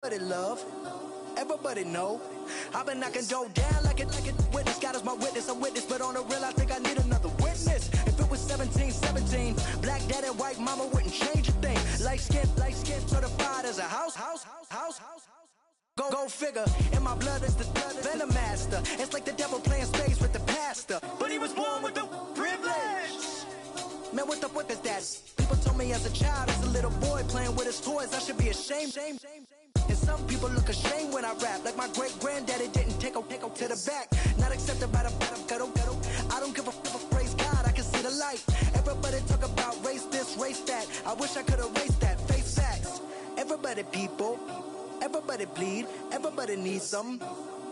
Everybody love, everybody know. I've been knocking dough down like it witness. God is my witness, I'm witness, but on the real I think I need another witness. If it was 17, black dad and white mama wouldn't change a thing. Light skin, certified as a house. Go figure, in my blood is the venom master. It's like the devil playing spades with the pastor, but he was born with the privilege. Man, what the fuck is that? People told me as a child, as a little boy playing with his toys, I should be ashamed. And some people look ashamed when I rap, like my great-granddaddy didn't take a to the back. Not accepted by the ghetto. I don't give a fuck, praise God, I can see the light. Everybody talk about race this, race that. I wish I could erase that, face facts. Everybody people, everybody bleed, everybody needs some.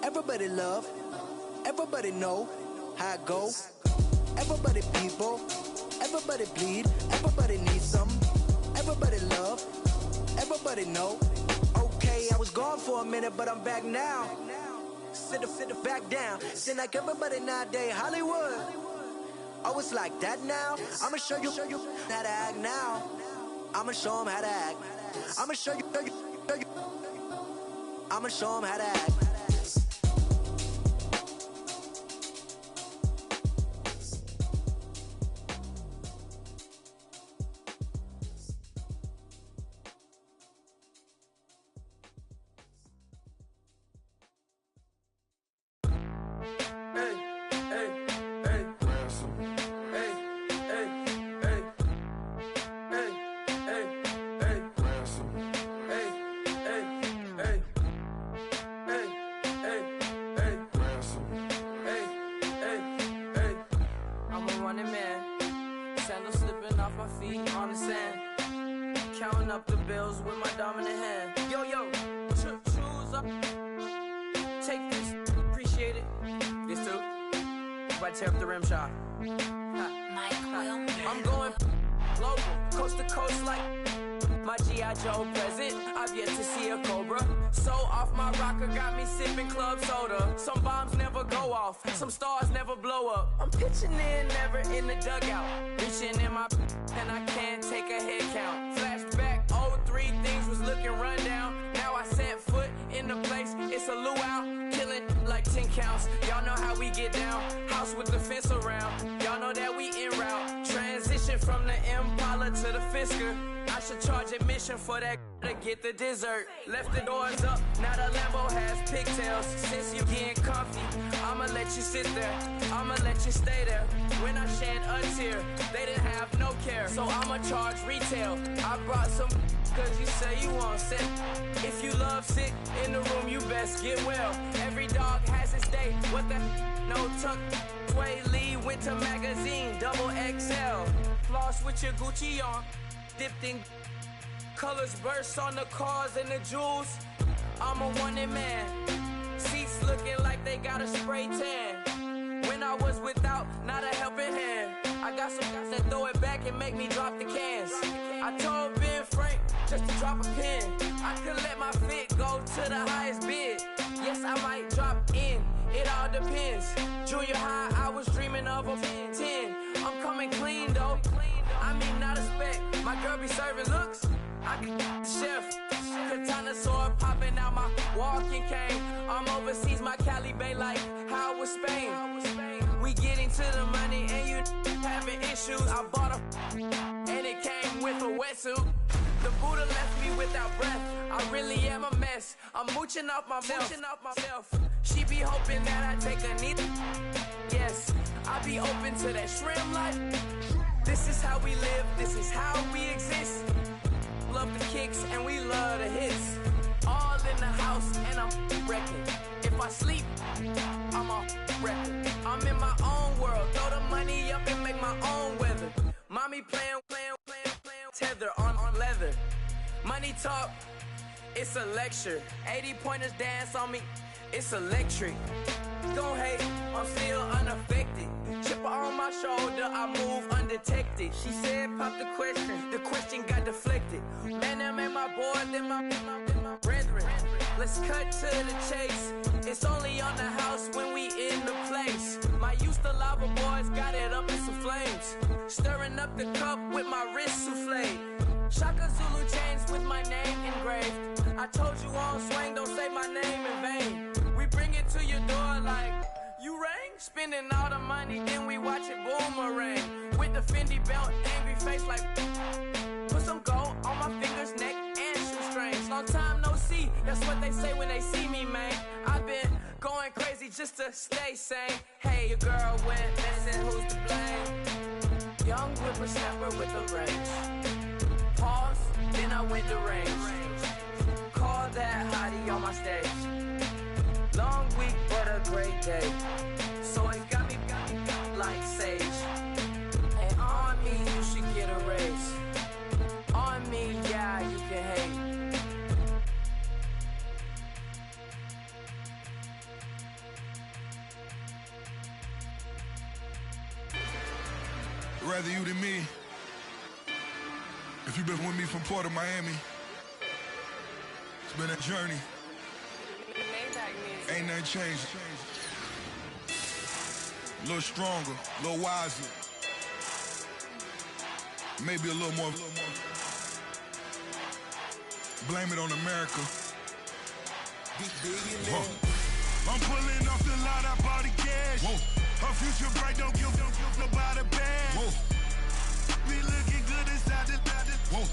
Everybody love, everybody know how it go. Everybody people, everybody bleed, everybody needs some. Everybody love, everybody know. Okay, I was gone for a minute, but I'm back now. Sit back down. Seem like everybody nowadays Hollywood. Oh, it's like that now. I'ma show you how to act now. I'ma show them how to act. I'ma show you. I'ma show them how to act. Counting up the bills with my dominant hand. Yo, choose up. Take this, appreciate it. This too. If I tear up the rim shot. I'm going global, coast to coast like my G.I. Joe present. I've yet to see a Cobra. So off my rocker got me sipping club soda. Some bombs never go off, some stars never blow up. I'm pitching in, never in the dugout. Reaching in my and I can't take a head count. Flashback, 03, things was looking run down. Now I set foot in the place, it's a luau. Killing like 10 counts, y'all know how we get down. House with the fence around, y'all know that we en route. Transition from the Impala to the Fisker. I should charge admission for that to get the dessert. Left the doors up, now the Lambo has pigtails. Since you getting comfy, I'ma let you sit there, I'ma let you stay there. When I shed a tear, they didn't have no care, so I'ma charge retail. I brought some cause you say you want sick. If you love sick in the room, you best get well. Every dog has its day, what the no tuck. Sway Lee, Winter Magazine, double XL. Floss with your Gucci on, dipped in colors, burst on the cars and the jewels. I'm a wanted man. Seats looking like they got a spray tan. When I was without, not a helping hand. I got some guys that throw it back and make me drop the cans. I told Ben Frank just to drop a pin. I could let my fit go to the highest bid. Yes, I might drop in, it all depends. Junior high, I was dreaming of a 10. I'm coming clean though, I mean not a spec. My girl be serving looks, I can the chef. Katana sword popping out my walking cane. I'm overseas, my Cali Bay like how was Spain. We getting to the money and you having issues. I bought a and it came with a wetsuit. The Buddha left me without breath. I really am a mess. I'm mooching off myself. She be hoping that I take a knee. Yes, I be open to that shrimp life. This is how we live, this is how we exist. Love the kicks and we love the hits. All in the house and I'm wrecking. If I sleep, I'm a wrecking. I'm in my own world, throw the money up and make my own weather. Mommy playing, tether on leather. Money talk, it's a lecture. 80 pointers dance on me, it's electric. Don't hate, I'm still unaffected. Chipper on my shoulder, I move undetected. She said pop the question got deflected. Man, that made my boy, then my brethren. Let's cut to the chase. It's only on the house when we in the place. My used to lava boys got it up in some flames. Stirring up the cup with my wrist souffle. Shaka Zulu chains with my name engraved. I told you on swing, don't say my name in vain. We bring it to your door like, you rang? Spending all the money, then we watch it boomerang. With the Fendi belt, angry face like, put some gold on my fingers, neck, and shoestrings. Long time no see, that's what they say when they see me, man. I've been going crazy just to stay sane. Hey, your girl went missing, who's to blame? Young whippersnapper with the range. Pause, then I went to range. Call that hottie on my stage. Long week, but a great day. So it got me like sage. And on me, you should get a raise. On me, yeah, you can hate. Rather you than me. If you've been with me from Port of Miami, it's been a journey. Ain't nothing changed. A little stronger, a little wiser. Maybe a little more. Blame it on America. I'm pulling off the lot, I bought the cash. Whoa. Her future bright, don't give nobody bad. Whoa. Be looking good inside the. Whoa.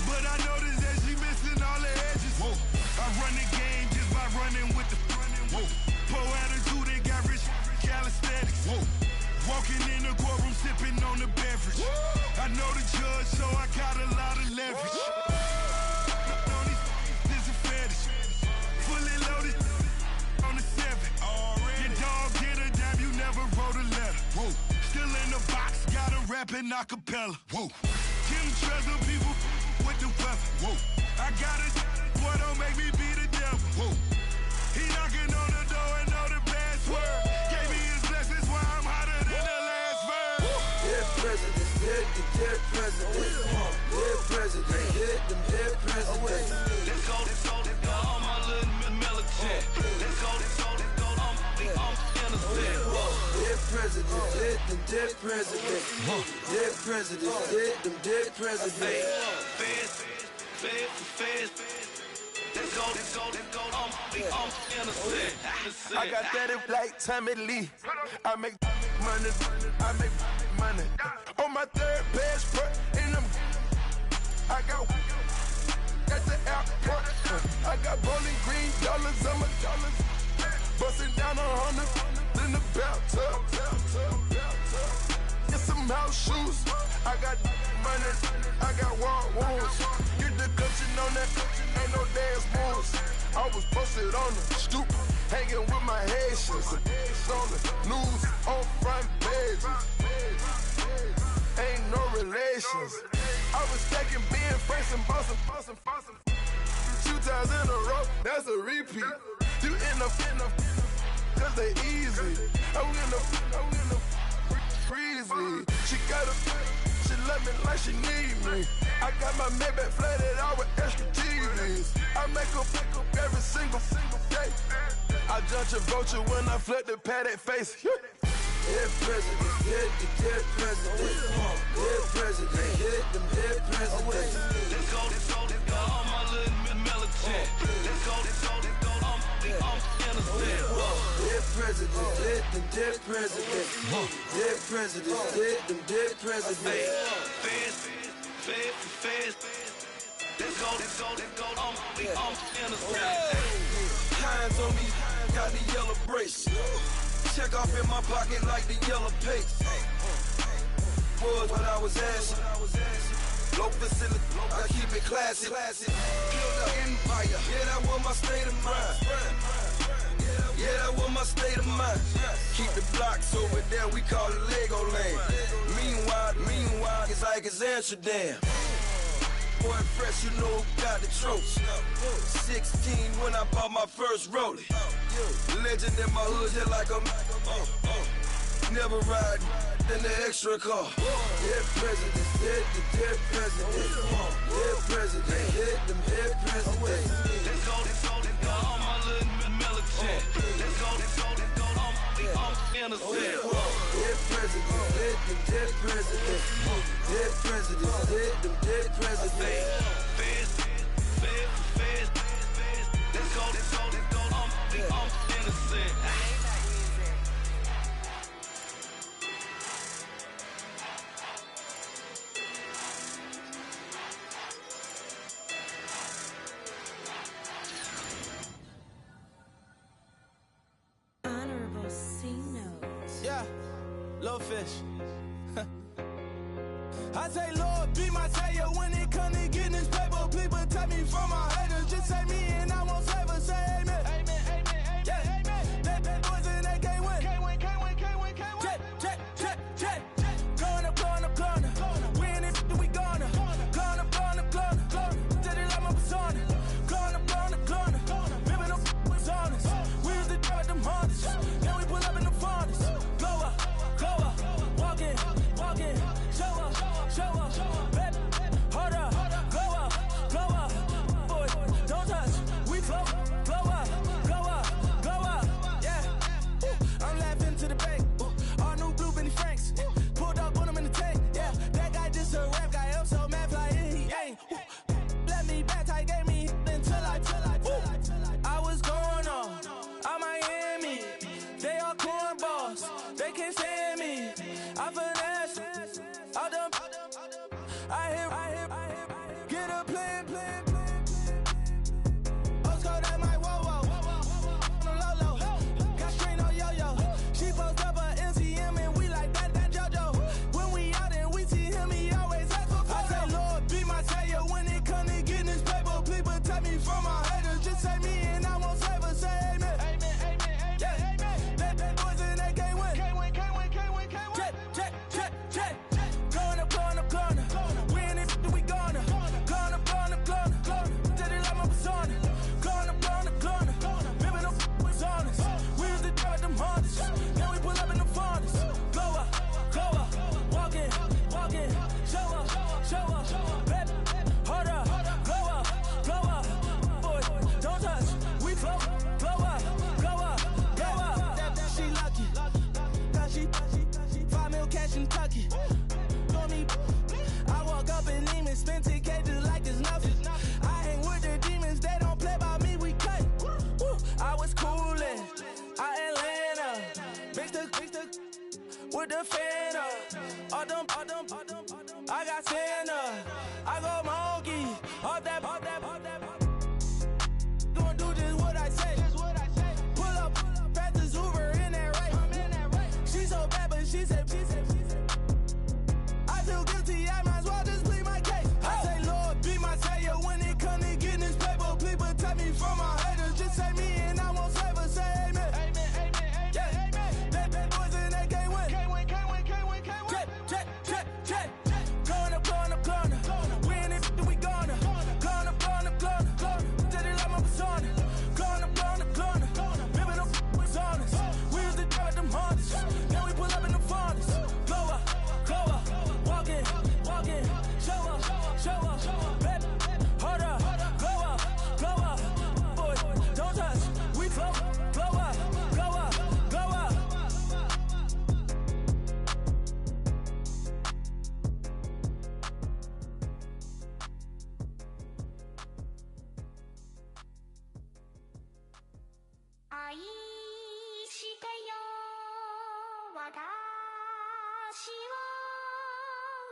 But I noticed that she missing all the edges. Whoa. I run the game just by running with the. Whoa. Poor attitude, they got rich calisthenics. Whoa. Walking in the courtroom, sipping on the beverage. Whoa. I know the judge, so I got a lot of leverage. This is fetish. Fully loaded on the 7. Your dog did a dab, you never wrote a letter. Whoa. Still in the box, got a rapping acapella. Whoa. Kim Treasure, people with the weather. Whoa. I got it, boy, don't make me be the devil. Whoa. He knocking on the door and know the password. Gave me his blessings while I'm hotter than the last verse. Dead presidents, dead presidents. Dead presidents, hit them dead presidents. Let's go, all my little militant. Let's go, I'm innocent. Dead presidents, hit them dead presidents. Dead presidents, hit them dead presidents. Feds. Let's go, I'm innocent. I got that in like Tommy Lee. I make money. On my third passport, and I got at the airport. I got bowling green dollars on my dollars. Busting down 100 in the bathtub. Get some house shoes. I got money. I got wild wounds. Get the coaching on that. Ain't no dance moves. I was posted on the stoop, hanging with my Haitians. On the news, on front pages. Ain't no relations. I was stacking being friends and bossing. 2 times in a row, that's a repeat. You end up, cause they easy. I'm in the freezy. She love me like she need me. I got my Maybach flooded out with extra TVs. I make up every single day. I judge a vulture when I flip the Patek face. Dead presidents, hit the dead presidents. Dead presidents, hit them dead presidents. Let's go, all my little militant. Let's go, I'm innocent. Dead presidents, hit them dead presidents. Dead presidents, hit them dead presidents. Feds. Let's go, I'm innocent. Hands on me, got the yellow brace. Check off in my pocket like the yellow paste. Was what I was asking. Low facility, I keep it classy. Build an empire, yeah, that was my state of mind. Yeah, that was my state of mind. Keep the blocks over there, we call it Lego land. Meanwhile, it's like it's Amsterdam. Boy fresh, you know who got the tropes. 16 when I bought my first rollie. Legend in my hood, hit like a never ride in the extra car. Dead presidents, hit the dead presidents. Dead presidents, hit them dead presidents. Let's go, all my little militant. Let's go, I'm innocent. Dead presidents, hit them dead presidents. Dead presidents, hit them dead presidents. Feds. little fish. I say, Lord, be my savior when it comes to getting this paper. Please protect me from my haters. Just say me and I won't save her. Say amen. Amen, amen, amen, yeah. Amen. That boys and they can't win. Can't win, can't win, can't win, can't win. Check, check, check, check. Going up, going up, going up. We in it, we gonna. Going up, going up, going up. Did it like my persona. Going up, going up, going up. Ripping up was honest. We used to drive at them Hondas. Then we pull up in the Fondas. Glow up, walking, walking. Show up, baby, hold up, glow up, boy, don't touch, we flow up, yeah, I'm laughing to the bank, all new blue Benny Franks, pulled up on him in the tank, yeah, that guy just a rap guy, I'm so mad fly in, he ain't, let me back, I gave me until I was going on Miami, they all cornballs, they can't stand me, I finesse. I hear, get a plan. Osco, that my whoa. No low. Got strain on yo-yo. She post up a MCM and we like that JoJo. When we out and we see him, he always ask for photo. I say, Lord, be my savior when it comes to getting this paper. Please protect me from my haters. Just say me and I won't save her. Say amen. Amen, amen, amen. Yeah. Amen. That boys and they can't win. Can't win. Check. Going up. We in it, we gonna. Gonna. Did it like my persona. Gonna. Ripping up was honest. We used to drive at them Hondas. Now we pull up in the Fondas. Glow up, walking. Show up, baby, hold up, glow up, boy, don't touch. We flow up. She lucky, cause she 5 mil cash in Kentucky. I walk up in demons, spend 10K just like it's nothing. I hang with the demons, they don't play by me, we cut. I was coolin', Atlanta, mixed with the Fanta. All them, I got Santa, I go monkey, all that. Gonna do just what I say. Pull up, past the Uber in that race. She so bad, but she said. I feel guilty, I might as well just plead my case. I say, Lord, be my savior when it comes to getting this paper. Please protect me from my haters. Just say me and I won't save her. Say amen. Amen, amen, amen. Yeah. Amen. That boys and they can't win. Can't win. Check. Going up. We in it, we gonna. Gonna. Did it like my persona. Gonna. Ripping up was honest. We used to drive at them Hondas. Now we pull up in the Fondas. Glow up, walking. Show up, baby, hold up, glow up, boy, don't touch. We flow up.愛してよ私を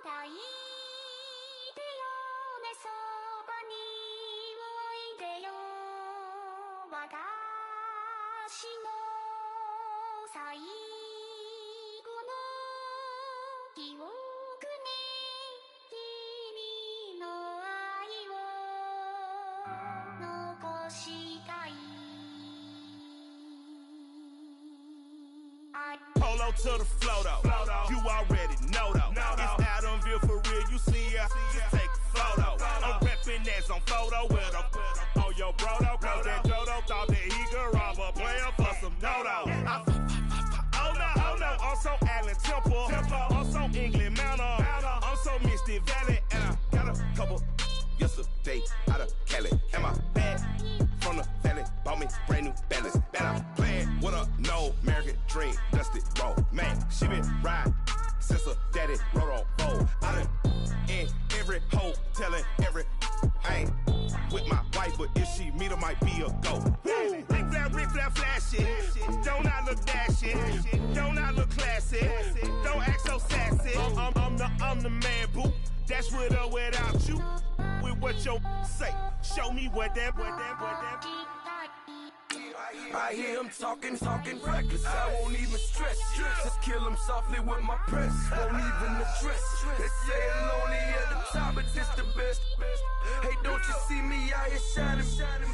抱いてよねそばにおいでよ私の最後の記憶に君の愛を残したいPolo to the flow though. You already know though. It's Adamville for real. You see ya? Just take a photo. I'm reppin' that's on photo with a on your bro though. Cause that Jodo thought that he could rob a player for some no-no. Oh no. Also Allen Temple. Also England Mountain. Also Mystic Valley. And I got a couple yesterday out of Cali. And my bag from the valley bought me brand new balance. And I'm playing with a no American dream, dusted roll. Man, she been riding since her daddy rode on bowl. I done in every hole, telling every I ain't with my wife, but if she meet her, might be a go. Rick flat flashy. Don't I look dashy? Don't I look classy? Don't act so sassy. I'm the man, boo. That's with or without you. With what your say. Show me what that. I hear him talking reckless. I won't even stress. Just kill him softly with my press. Won't even address. They say it lonely at the top, but this the best. Hey, don't you see me out here shining,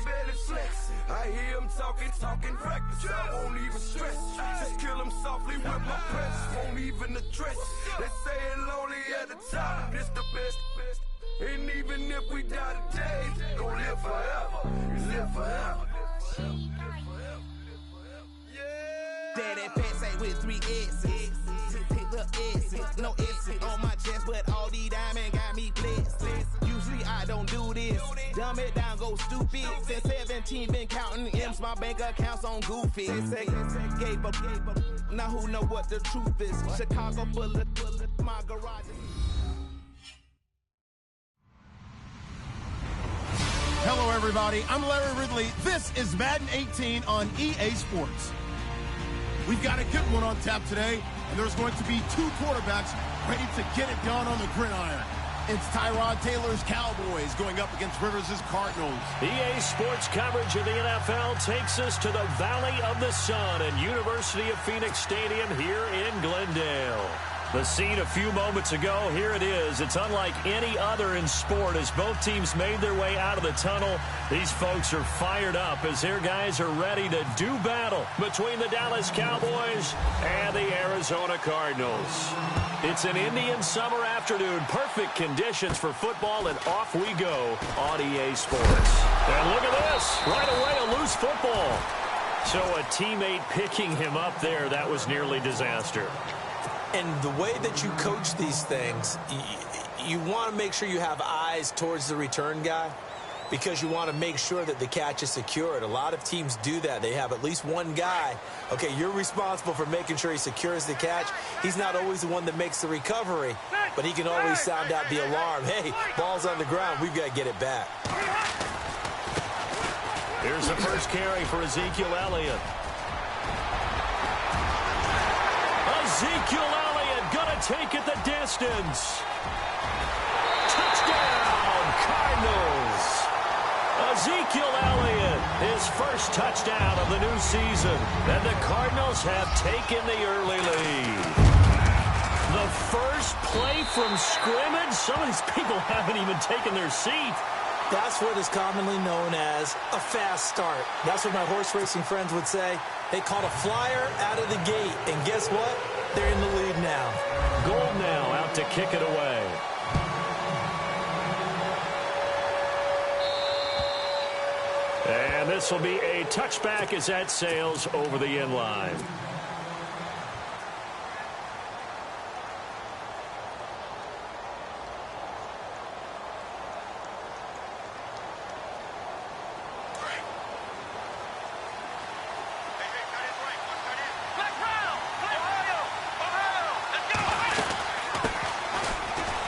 barely flex. I hear him talking reckless. I won't even stress. Just kill him softly with my press. Won't even address. They say it lonely at the top, this the best. And even if we die today, gon' live forever. Live forever. Daddy Patsy with 3 S's. Pick the S's. No S's on my chest, but all these diamonds got me blessed. Usually I don't do this. Dumb it down, go stupid. Since 17 been counting M's, my bank accounts on goofy. Say gave up. Now who know what the truth is? Chicago full of my garage. Hello, everybody. I'm Larry Ridley. This is Madden 18 on EA Sports. We've got a good one on tap today, and there's going to be 2 quarterbacks ready to get it done on the gridiron. It's Tyrod Taylor's Cowboys going up against Rivers' Cardinals. EA Sports coverage of the NFL takes us to the Valley of the Sun at University of Phoenix Stadium here in Glendale. The scene a few moments ago, here it is. It's unlike any other in sport as both teams made their way out of the tunnel. These folks are fired up as their guys are ready to do battle between the Dallas Cowboys and the Arizona Cardinals. It's an Indian summer afternoon. Perfect conditions for football, and off we go on EA Sports. And look at this. Right away, a loose football. So a teammate picking him up there, that was nearly disaster. And the way that you coach these things, you want to make sure you have eyes towards the return guy because you want to make sure that the catch is secured. A lot of teams do that. They have at least one guy. Okay, you're responsible for making sure he secures the catch. He's not always the one that makes the recovery, but he can always sound out the alarm. Hey, ball's on the ground. We've got to get it back. Here's the first carry for Ezekiel Elliott. Ezekiel Elliott gonna take it the distance. Touchdown, Cardinals. Ezekiel Elliott, his first touchdown of the new season. And the Cardinals have taken the early lead. The first play from scrimmage. Some of these people haven't even taken their seat. That's what is commonly known as a fast start. That's what my horse racing friends would say. They caught a flyer out of the gate. And guess what? They're in the lead now. Gold now out to kick it away. And this will be a touchback as that sails over the end line.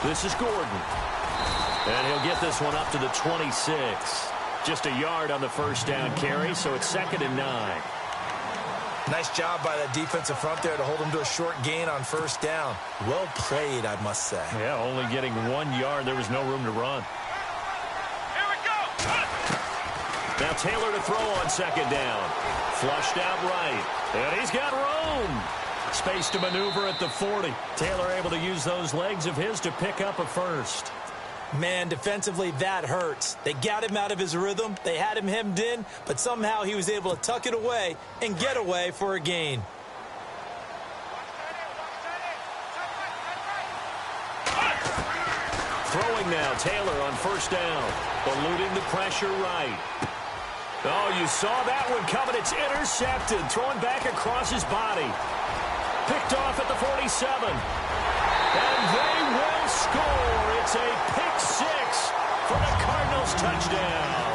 This is Gordon. And he'll get this one up to the 26. Just a yard on the first down carry, so it's 2nd and 9. Nice job by that defensive front there to hold him to a short gain on first down. Well played, I must say. Yeah, only getting 1 yard. There was no room to run. Here we go. Now Taylor to throw on 2nd down. Flushed out right. And he's got room. Space to maneuver at the 40. Taylor able to use those legs of his to pick up a first. Man, defensively, that hurts. They got him out of his rhythm. They had him hemmed in, but somehow he was able to tuck it away and get away for a gain. Throwing now, Taylor on first down. Eluding the pressure right. Oh, you saw that one coming. It's intercepted. Throwing back across his body. Picked off at the 47. And they will score. It's a pick 6 for the Cardinals touchdown.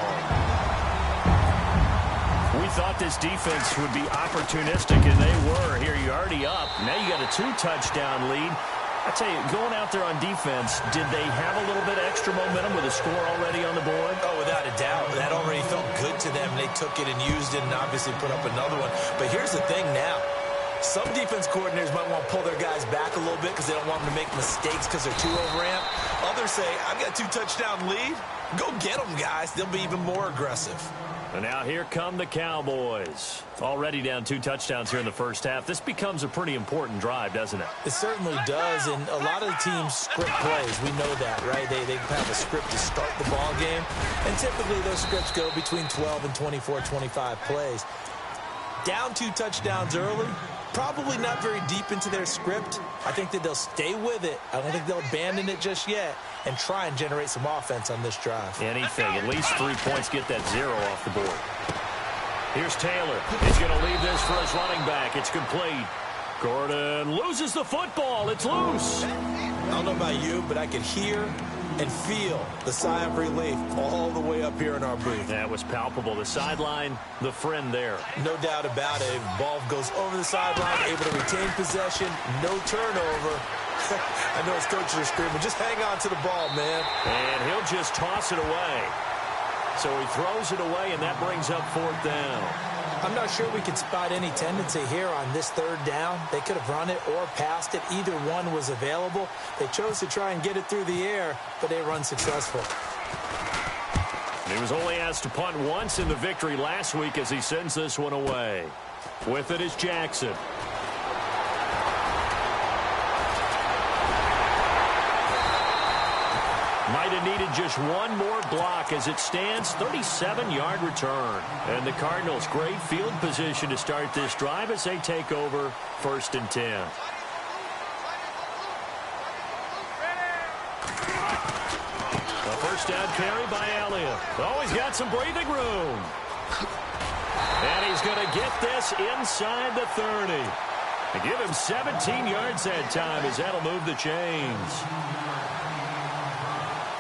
We thought this defense would be opportunistic, and they were. Here, you're already up. Now you got a 2-touchdown lead. I tell you, going out there on defense, did they have a little bit extra momentum with a score already on the board? Oh, without a doubt. That already felt good to them. They took it and used it and obviously put up another one. But here's the thing now. Some defense coordinators might want to pull their guys back a little bit because they don't want them to make mistakes because they're too overamped. Others say, I've got a 2-touchdown lead. Go get them, guys. They'll be even more aggressive. And now here come the Cowboys. Already down 2 touchdowns here in the first half. This becomes a pretty important drive, doesn't it? It certainly does, and a lot of the teams script plays. We know that, right? They have a script to start the ball game, and typically those scripts go between 12 and 24, 25 plays. Down 2 touchdowns early, probably not very deep into their script. I think that they'll stay with it. I don't think they'll abandon it just yet and try and generate some offense on this drive. Anything. At least 3 points, get that 0 off the board. Here's Taylor. He's going to leave this for his running back. It's complete. Gordon loses the football. It's loose. I don't know about you, but I could hear and feel the sigh of relief all the way up here in our booth. That was palpable. The sideline, the friend there. No doubt about it. Ball goes over the sideline, able to retain possession, no turnover. I know his coaches are screaming, just hang on to the ball, man. And he'll just toss it away. So he throws it away, and that brings up 4th down. I'm not sure we could spot any tendency here on this 3rd down. They could have run it or passed it. Either one was available. They chose to try and get it through the air, but they were unsuccessful. He was only asked to punt once in the victory last week as he sends this one away. With it is Jackson. Might have needed just one more block as it stands. 37-yard return. And the Cardinals, great field position to start this drive as they take over 1st and 10. A first down carry by Elliott. Oh, he's got some breathing room. And he's going to get this inside the 30. And give him 17 yards that time as that'll move the chains.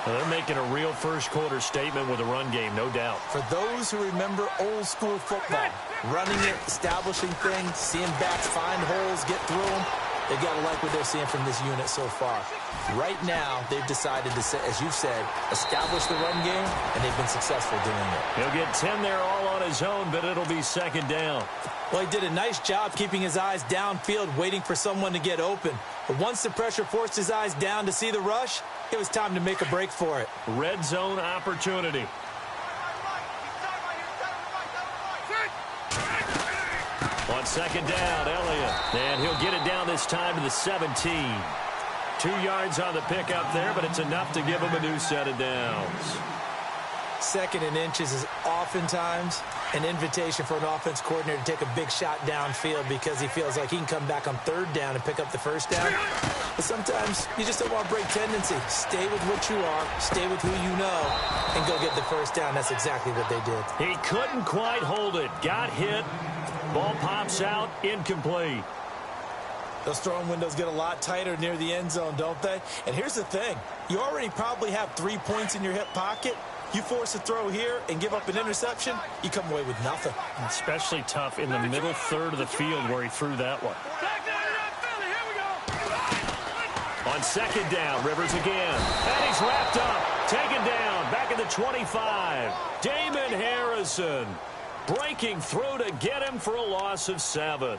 Well, they're making a real first-quarter statement with a run game, no doubt. For those who remember old-school football, running it, establishing things, seeing backs find holes, get through them, they've got to like what they're seeing from this unit so far. Right now, they've decided to, as you said, establish the run game, and they've been successful doing it. He'll get 10 there all on his own, but it'll be 2nd down. Well, he did a nice job keeping his eyes downfield, waiting for someone to get open. But once the pressure forced his eyes down to see the rush, it was time to make a break for it. Red zone opportunity. On 2nd down, Elliott. And he'll get it down this time to the 17. 2 yards on the pickup there, but it's enough to give him a new set of downs. 2nd and inches is oftentimes an invitation for an offense coordinator to take a big shot downfield because he feels like he can come back on 3rd down and pick up the 1st down. But sometimes you just don't want to break tendency. Stay with what you are, stay with who you know, and go get the 1st down. That's exactly what they did. He couldn't quite hold it. Got hit. Ball pops out. Incomplete. Those throwing windows get a lot tighter near the end zone, don't they? And here's the thing. You already probably have 3 points in your hip pocket. You force a throw here and give up an interception, you come away with nothing. Especially tough in the middle 3rd of the field where he threw that one. On 2nd down, Rivers again. And he's wrapped up. Taken down. Back at the 25. Damon Harrison breaking through to get him for a loss of 7.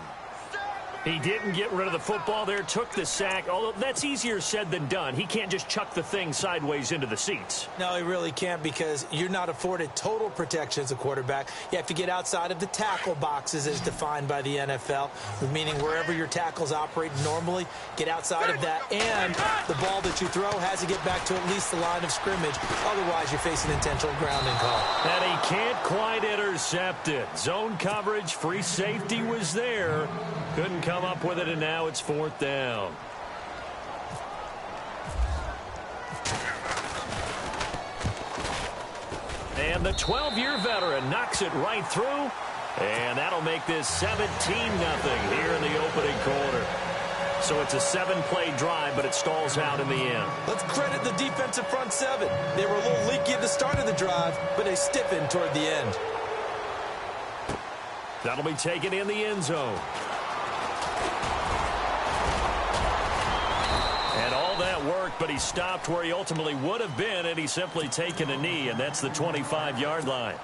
He didn't get rid of the football there, took the sack. Although that's easier said than done. He can't just chuck the thing sideways into the seats. No, he really can't because you're not afforded total protection as a quarterback. You have to get outside of the tackle boxes as defined by the NFL, meaning wherever your tackles operate normally, get outside of that. And the ball that you throw has to get back to at least the line of scrimmage. Otherwise, you're facing intentional grounding call. And he can't quite intercept it. Zone coverage, free safety was there. Couldn't come up with it, and now it's 4th down. And the 12-year veteran knocks it right through, and that'll make this 17-0 here in the opening quarter. So it's a 7-play drive, but it stalls out in the end. Let's credit the defensive front 7. They were a little leaky at the start of the drive, but they stiffened toward the end. That'll be taken in the end zone. And all that worked, but he stopped where he ultimately would have been, and he's simply taken a knee, and that's the 25-yard line.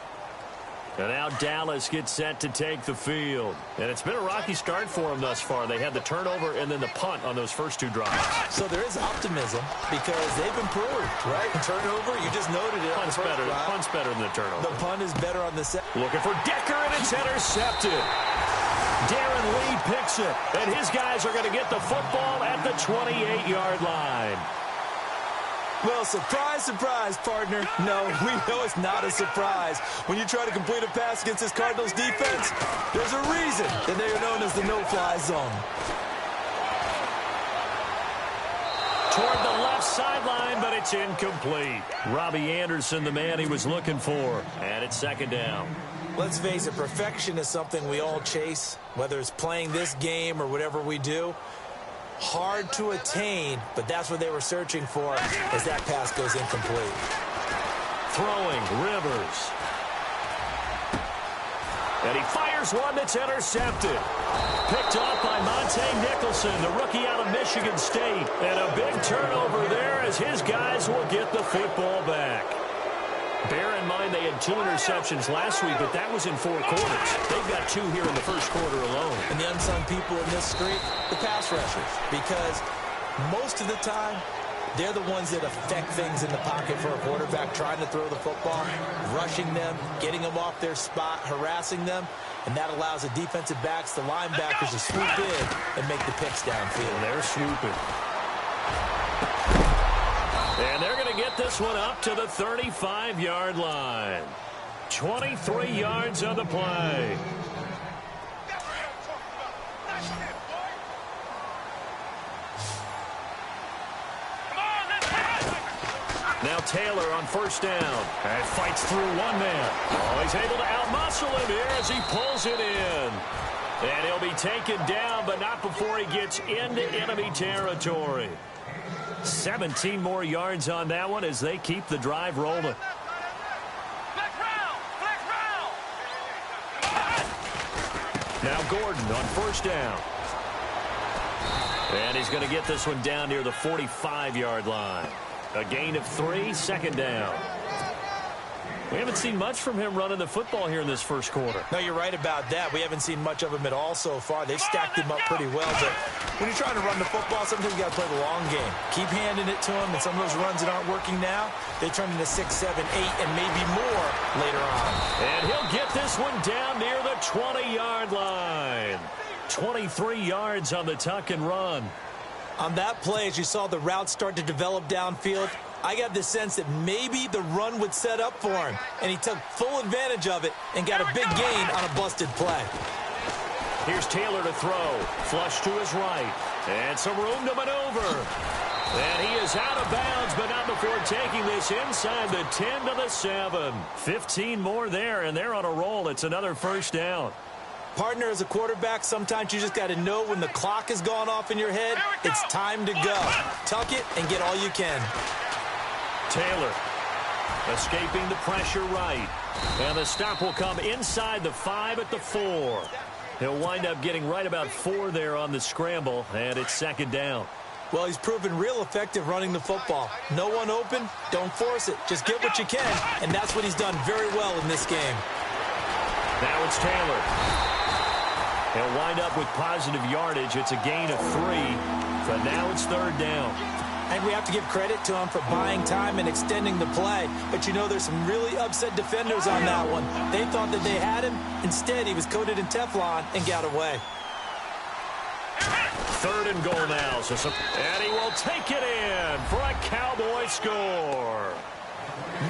And now Dallas gets set to take the field. And it's been a rocky start for them thus far. They had the turnover and then the punt on those first two drives. So there is optimism because they've improved, right? Turnover, you just noted it. Punt's better than the turnover. The punt is better on the set. Looking for Decker, and it's intercepted. Darren Lee picks it, and his guys are going to get the football at the 28-yard line. Well, surprise, surprise, partner. No, we know it's not a surprise. When you try to complete a pass against this Cardinals defense, there's a reason that they are known as the no-fly zone. Toward the left sideline, but it's incomplete. Robbie Anderson, the man he was looking for, and it's second down. Let's face it, perfection is something we all chase, whether it's playing this game or whatever we do. Hard to attain, but that's what they were searching for as that pass goes incomplete. Throwing, Rivers. And he fires one that's intercepted. Picked off by Monte Nicholson, the rookie out of Michigan State. And a big turnover there as his guys will get the football back. Bear in mind they had 2 interceptions last week, but that was in 4 quarters. They've got 2 here in the first quarter alone. And the unsung people in this streak, the pass rushers, because most of the time, they're the ones that affect things in the pocket for a quarterback, trying to throw the football, rushing them, getting them off their spot, harassing them, and that allows the defensive backs, the linebackers to swoop in and make the picks downfield. And they're swooping. And they're going to get this one up to the 35-yard line. 23 yards on the play. Now Taylor on first down. And fights through one man. Oh, he's able to outmuscle him here as he pulls it in. And he'll be taken down, but not before he gets into enemy territory. 17 more yards on that one as they keep the drive rolling. Now Gordon on first down. And he's going to get this one down near the 45-yard line. A gain of 3, second down. We haven't seen much from him running the football here in this first quarter. No, you're right about that. We haven't seen much of him at all so far. They've stacked him up pretty well, but when you're trying to run the football, sometimes you got to play the long game. Keep handing it to him, and some of those runs that aren't working now, they turn into 6, 7, 8, and maybe more later on. And he'll get this one down near the 20-yard line. 23 yards on the tuck and run. On that play, as you saw the route start to develop downfield, I got the sense that maybe the run would set up for him, and he took full advantage of it and got a big gain on a busted play. Here's Taylor to throw. Flush to his right. And some room to maneuver. And he is out of bounds, but not before taking this inside the 10 to the 7. 15 more there, and they're on a roll. It's another first down. Partner, as a quarterback, sometimes you just got to know when the clock has gone off in your head, it's time to go. Tuck it and get all you can. Taylor escaping the pressure right. And the stop will come inside the 5 at the 4. He'll wind up getting right about 4 there on the scramble, and it's second down. Well, he's proven real effective running the football. No one open, don't force it. Just get what you can, and that's what he's done very well in this game. Now it's Taylor. He'll wind up with positive yardage. It's a gain of 3, but now it's third down. And we have to give credit to him for buying time and extending the play. But you know, there's some really upset defenders on that one. They thought that they had him. Instead, he was coated in Teflon and got away. Third and goal now. And he will take it in for a Cowboy score.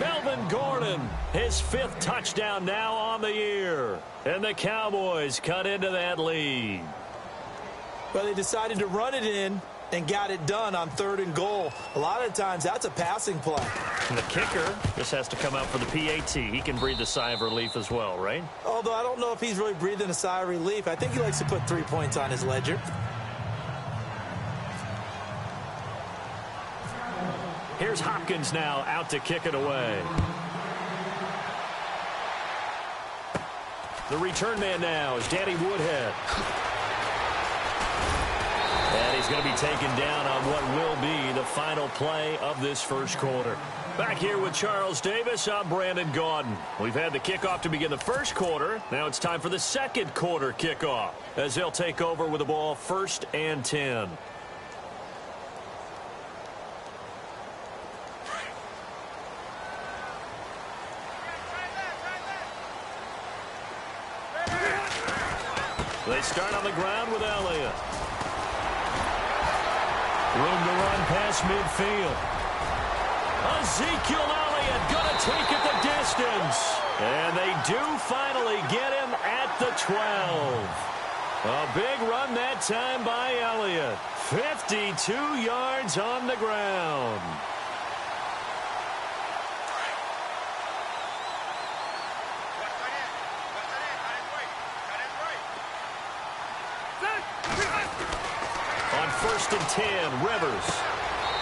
Melvin Gordon, his 5th touchdown now on the year. And the Cowboys cut into that lead. Well, they decided to run it in and got it done on 3rd and goal. A lot of times, that's a passing play. And the kicker just has to come out for the PAT. He can breathe a sigh of relief as well, right? Although I don't know if he's really breathing a sigh of relief. I think he likes to put 3 points on his ledger. Here's Hopkins now out to kick it away. The return man now is Danny Woodhead. And he's going to be taken down on what will be the final play of this first quarter. Back here with Charles Davis, I'm Brandon Gaudin. We've had the kickoff to begin the first quarter. Now it's time for the second quarter kickoff as they'll take over with the ball 1st and 10. They start on the ground with Elliott. Room to run past midfield. Ezekiel Elliott going to take it the distance. And they do finally get him at the 12. A big run that time by Elliott. 52 yards on the ground. On 1st and 10, Rivers.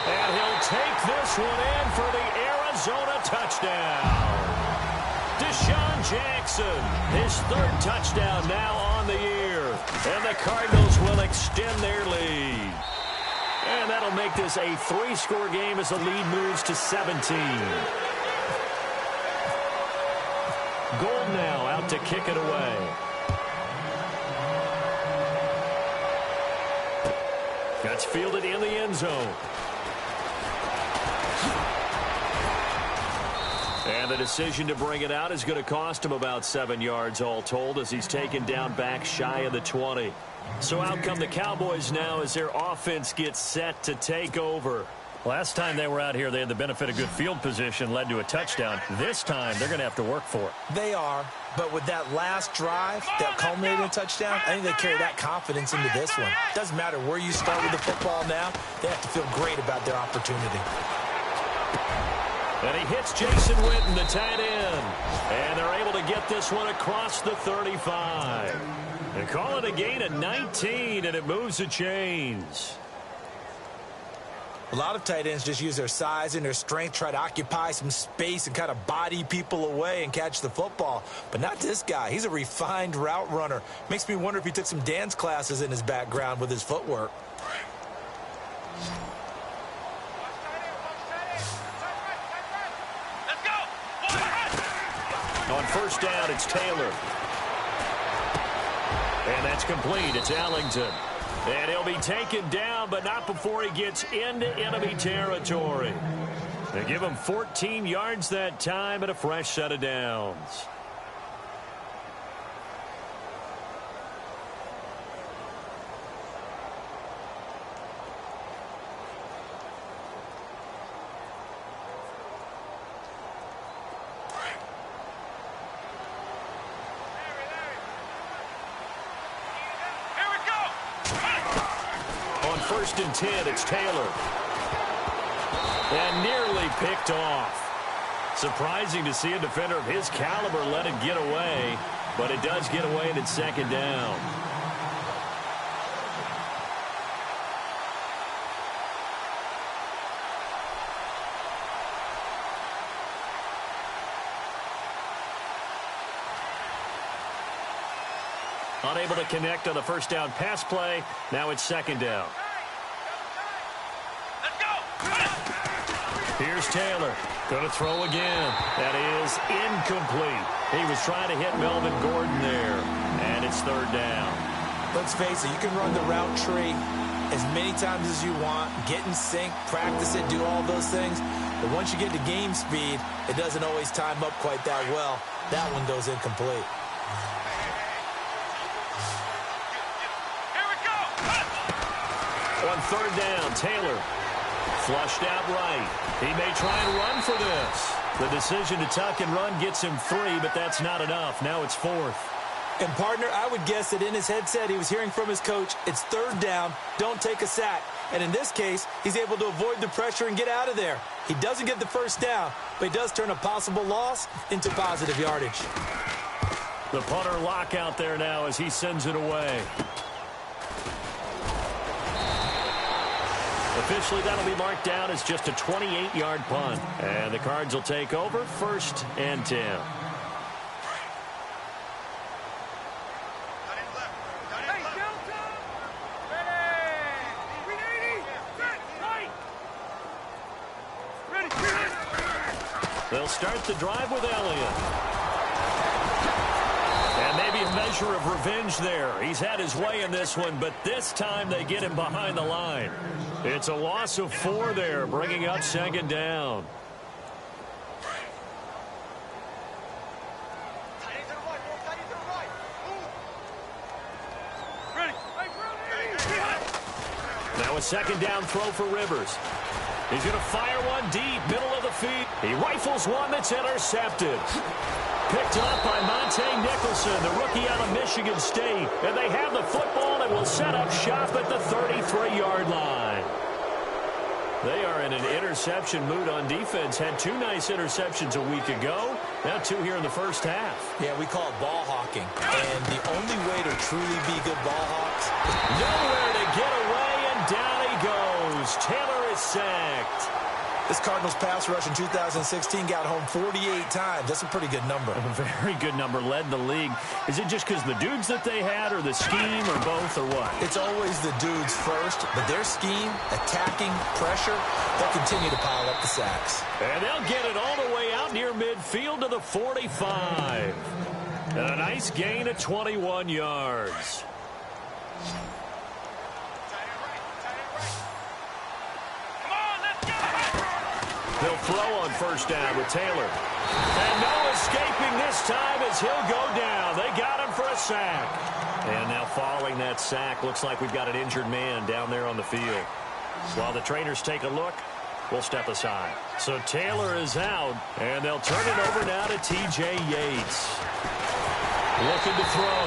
And he'll take this one in for the Arizona touchdown. Deshaun Jackson, his 3rd touchdown now on the year. And the Cardinals will extend their lead. And that'll make this a 3-score game as the lead moves to 17. Gold now out to kick it away. That's fielded in the end zone. And the decision to bring it out is going to cost him about 7 yards all told as he's taken down back shy of the 20. So out come the Cowboys now as their offense gets set to take over. Last time they were out here, they had the benefit of good field position, led to a touchdown. This time, they're going to have to work for it. They are, but with that last drive that culminated in a touchdown, I think they carry that confidence into this one. Doesn't matter where you start with the football now, they have to feel great about their opportunity. And he hits Jason Witten, the tight end. And they're able to get this one across the 35. And call it a gain of 19, and it moves the chains. A lot of tight ends just use their size and their strength, try to occupy some space and kind of body people away and catch the football. But not this guy. He's a refined route runner. Makes me wonder if he took some dance classes in his background with his footwork. On 1st down, it's Taylor. And that's complete. It's Ellington. And he'll be taken down, but not before he gets into enemy territory. They give him 14 yards that time and a fresh set of downs. On 1st and 10, it's Taylor. And nearly picked off. Surprising to see a defender of his caliber let it get away, but it does get away and it's 2nd down. Unable to connect on the 1st down pass play. Now it's 2nd down. Here's Taylor. Going to throw again. That is incomplete. He was trying to hit Melvin Gordon there. And it's 3rd down. Let's face it, you can run the route tree as many times as you want, get in sync, practice it, do all those things. But once you get to game speed, it doesn't always time up quite that well. That one goes incomplete. On 3rd down, Taylor flushed out right. He may try and run for this. The decision to tuck and run gets him 3, but that's not enough. Now it's 4th. And, partner, I would guess that in his headset he was hearing from his coach, it's 3rd down, don't take a sack. And in this case, he's able to avoid the pressure and get out of there. He doesn't get the 1st down, but he does turn a possible loss into positive yardage. The punter lockout there now as he sends it away. Officially, that'll be marked down as just a 28-yard punt. And the Cards will take over 1st and 10. start the drive with Elliott. And maybe a measure of revenge there. He's had his way in this one, but this time they get him behind the line. It's a loss of 4 there, bringing up second down. Now a second down throw for Rivers. He's going to fire one deep, middle of the field. He rifles one that's intercepted. Picked up by Monte Nicholson, the rookie out of Michigan State. And they have the football and will set up shop at the 33-yard line. They are in an interception mood on defense. Had 2 nice interceptions a week ago. Now 2 here in the first half. Yeah, we call it ball hawking. And the only way to truly be good ball hawks. Nowhere to get away, and down he goes. Taylor is sacked. This Cardinals pass rush in 2016 got home 48 times. That's a pretty good number. A very good number, led the league. Is it just because the dudes that they had, or the scheme, or both, or what? It's always the dudes first, but their scheme, attacking, pressure, they'll continue to pile up the sacks. And they'll get it all the way out near midfield to the 45. And a nice gain of 21 yards. They'll throw on first down with Taylor. And no escaping this time as he'll go down. They got him for a sack. And now following that sack, looks like we've got an injured man down there on the field. While the trainers take a look, we'll step aside. So Taylor is out, and they'll turn it over now to T.J. Yates. Looking to throw.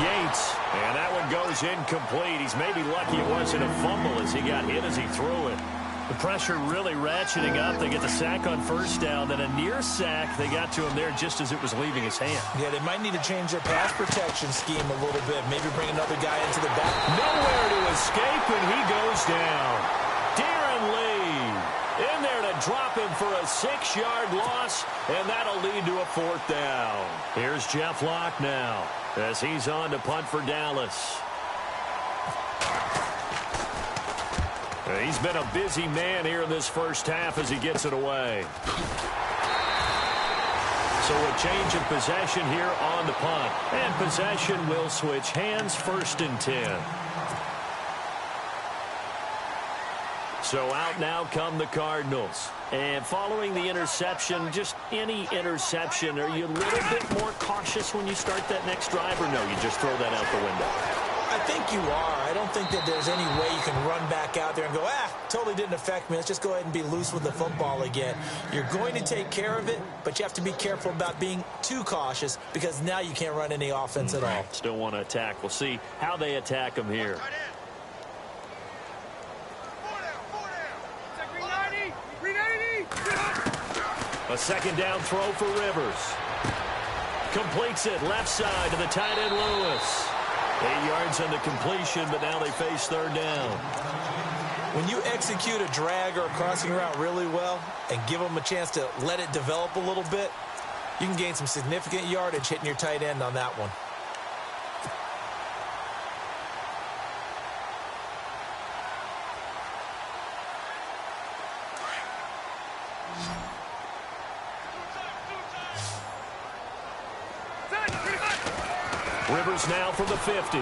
Yates, and that one goes incomplete. He's maybe lucky it wasn't a fumble as he got hit as he threw it. The pressure really ratcheting up. They get the sack on first down, then a near sack. They got to him there just as it was leaving his hand. Yeah, they might need to change their pass protection scheme a little bit. Maybe bring another guy into the back. Nowhere to escape, and he goes down. Darren Lee in there to drop him for a 6-yard loss, and that'll lead to a 4th down. Here's Jeff Locke now as he's on to punt for Dallas. He's been a busy man here in this first half as he gets it away. So a change of possession here on the punt. And possession will switch hands, 1st and 10. So out now come the Cardinals. And following the interception, just any interception, are you a little bit more cautious when you start that next drive, or no, you just throw that out the window? I think you are. I don't think that there's any way you can run back out there and go, totally didn't affect me. Let's just go ahead and be loose with the football again. You're going to take care of it, but you have to be careful about being too cautious because now you can't run any offense at all. Still want to attack. We'll see how they attack them here. A second down throw for Rivers. Completes it left side to the tight end Lewis. 8 yards on the completion, but now they face 3rd down. When you execute a drag or a crossing route really well and give them a chance to let it develop a little bit, you can gain some significant yardage hitting your tight end on that one. Rivers now from the 50.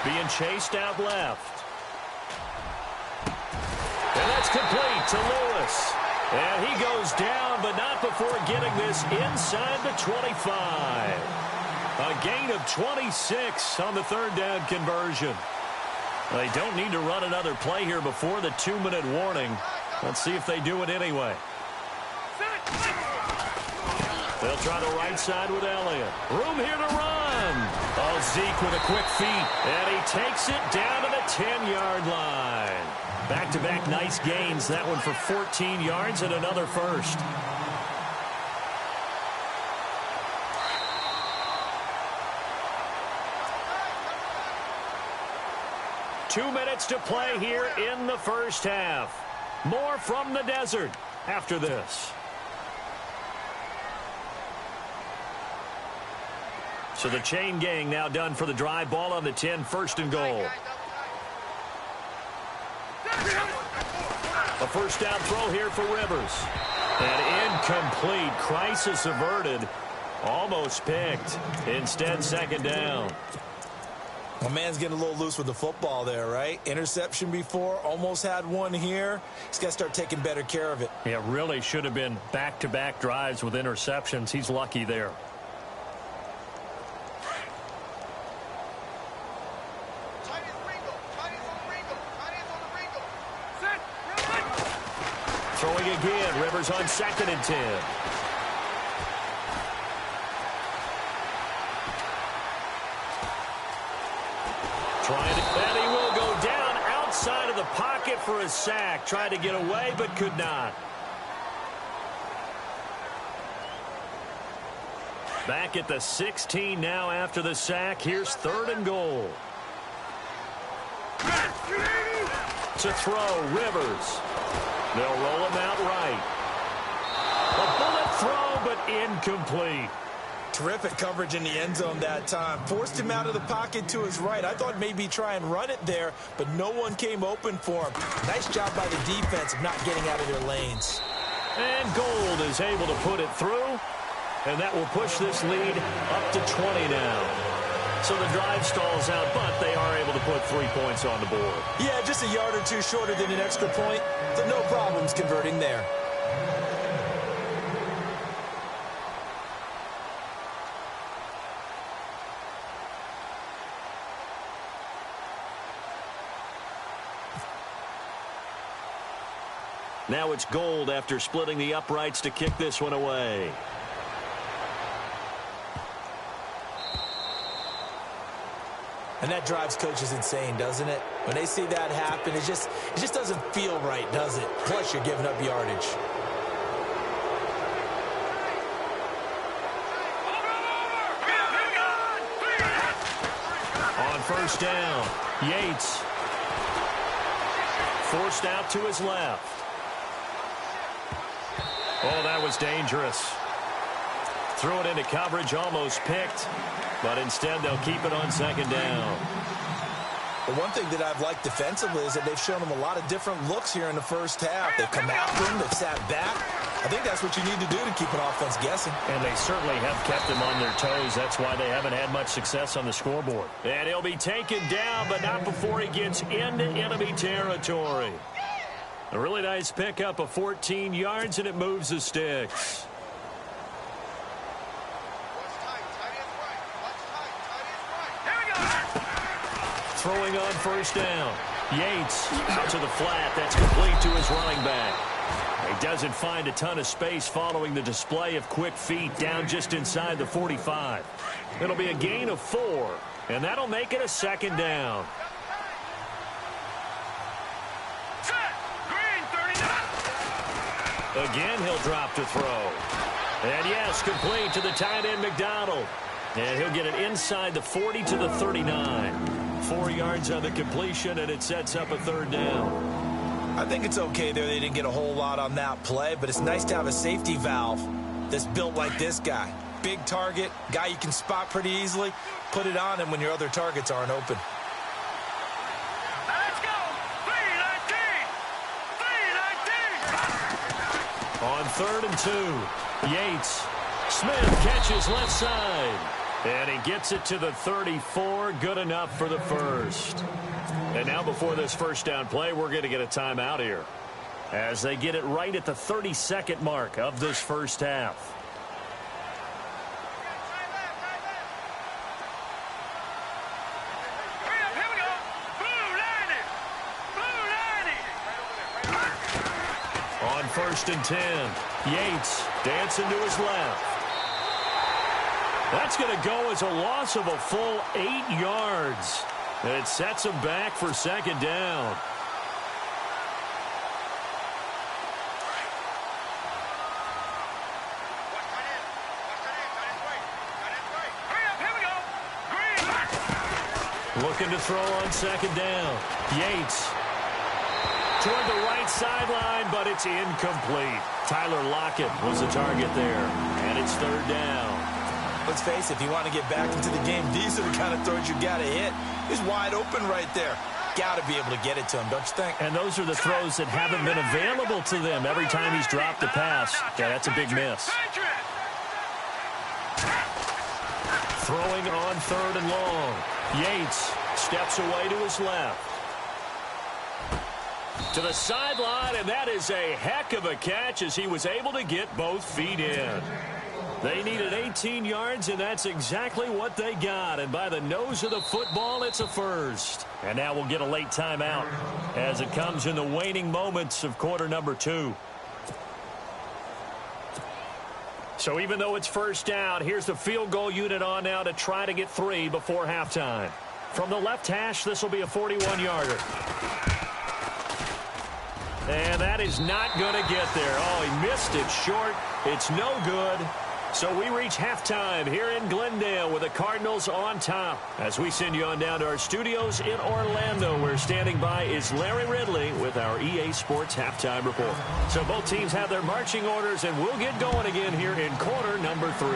Being chased out left. And that's complete to Lewis. And he goes down, but not before getting this inside the 25. A gain of 26 on the 3rd down conversion. They don't need to run another play here before the 2-minute warning. Let's see if they do it anyway. They'll try the right side with Elliott. Room here to run. Oh, Zeke with a quick feet. And he takes it down to the 10-yard line. Back-to-back nice gains. That one for 14 yards and another first. Two minutes to play here in the first half. More from the desert after this. So the chain gang now done for the drive. Ball on the 10, 1st and goal. A first down throw here for Rivers. An incomplete. Crisis averted. Almost picked. Instead, second down. My man's getting a little loose with the football there, right? Interception before, almost had one here. He's got to start taking better care of it. Yeah, really should have been back-to-back drives with interceptions. He's lucky there. Throwing again, Rivers on 2nd and 10. And he will go down outside of the pocket for a sack. Tried to get away, but could not. Back at the 16 now after the sack. Here's 3rd and goal. To throw, Rivers. They'll roll him out right. A bullet throw, but incomplete. Terrific coverage in the end zone that time. Forced him out of the pocket to his right. I thought maybe try and run it there, but no one came open for him. Nice job by the defense of not getting out of their lanes. And Gold is able to put it through, and that will push this lead up to 20 now. So the drive stalls out, but they are able to put 3 points on the board. Yeah, just a yard or two shorter than an extra point, so no problems converting there. Now it's Gold after splitting the uprights to kick this one away. And that drives coaches insane, doesn't it? When they see that happen, it just doesn't feel right, does it? Plus, you're giving up yardage. On first down, Yates. Forced out to his left. Oh, that was dangerous. Threw it into coverage, almost picked. But instead, they'll keep it on 2nd down. The one thing that I've liked defensively is that they've shown them a lot of different looks here in the first half. They've come after him, they've sat back. I think that's what you need to do to keep an offense guessing. And they certainly have kept them on their toes. That's why they haven't had much success on the scoreboard. And he'll be taken down, but not before he gets into enemy territory. A really nice pickup of 14 yards, and it moves the sticks. Throwing on first down. Yates out to the flat. That's complete to his running back. He doesn't find a ton of space following the display of quick feet down just inside the 45. It'll be a gain of 4, and that'll make it a 2nd down. Again, he'll drop to throw. And yes, complete to the tight end, McDonald. And he'll get it inside the 40 to the 39. 4 yards on the completion, and it sets up a 3rd down. I think it's okay there. They didn't get a whole lot on that play, but it's nice to have a safety valve that's built like this guy. Big target, guy you can spot pretty easily. Put it on him when your other targets aren't open. Let's go! 3-19! On 3rd and 2, Yates. Smith catches left side. And he gets it to the 34. Good enough for the first. And now before this first down play, we're going to get a timeout here, as they get it right at the 32nd mark of this first half. On 1st and 10, Yates dancing to his left. That's going to go as a loss of a full 8 yards. It sets him back for 2nd down. Looking to throw on 2nd down. Yates toward the right sideline, but it's incomplete. Tyler Lockett was the target there, and it's 3rd down. Let's face it, if you want to get back into the game, these are the kind of throws you got to hit. He's wide open right there. got to be able to get it to him, don't you think? And those are the throws that haven't been available to them every time he's dropped a pass. Yeah, that's a big miss. Throwing on 3rd and long. Yates steps away to his left. To the sideline, and that is a heck of a catch as he was able to get both feet in. They needed 18 yards, and that's exactly what they got. And by the nose of the football, it's a first. And now we'll get a late timeout as it comes in the waning moments of quarter number 2. So even though it's first down, here's the field goal unit on now to try to get 3 before halftime. From the left hash, this will be a 41-yarder. And that is not going to get there. Oh, he missed it short. It's no good. So we reach halftime here in Glendale with the Cardinals on top. As we send you on down to our studios in Orlando, where standing by is Larry Ridley with our EA Sports Halftime Report. So both teams have their marching orders, and we'll get going again here in quarter number 3.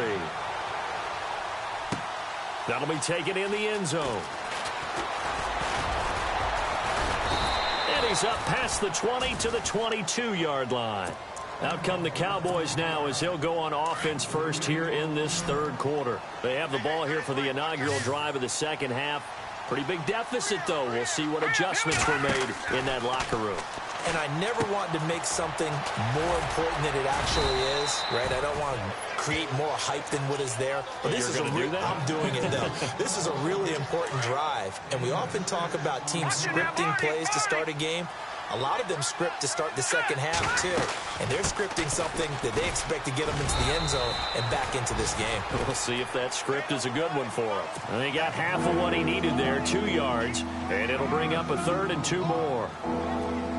That'll be taken in the end zone. And he's up past the 20 to the 22-yard line. Out come the Cowboys now as they'll go on offense first here in this 3rd quarter. They have the ball here for the inaugural drive of the second half. Pretty big deficit, though. We'll see what adjustments were made in that locker room. And I never want to make something more important than it actually is, right? I don't want to create more hype than what is there. But this is I'm doing it, though. This is a really important drive. And we often talk about teams scripting plays to start a game. A lot of them script to start the second half, too. And they're scripting something that they expect to get them into the end zone and back into this game. We'll see if that script is a good one for him. And they got half of what he needed there, 2 yards. And it'll bring up a 3rd and 2 more.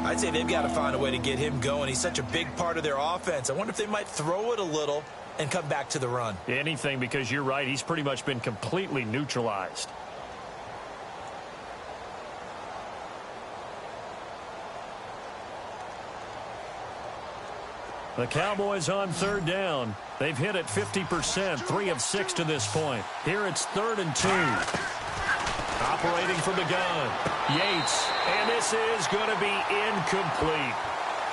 I'd say they've got to find a way to get him going. He's such a big part of their offense. I wonder if they might throw it a little and come back to the run. Anything, because you're right. He's pretty much been completely neutralized. The Cowboys on 3rd down. They've hit it 50%, 3 of 6 to this point. Here it's 3rd and 2. Operating from the gun. Yates, and this is going to be incomplete.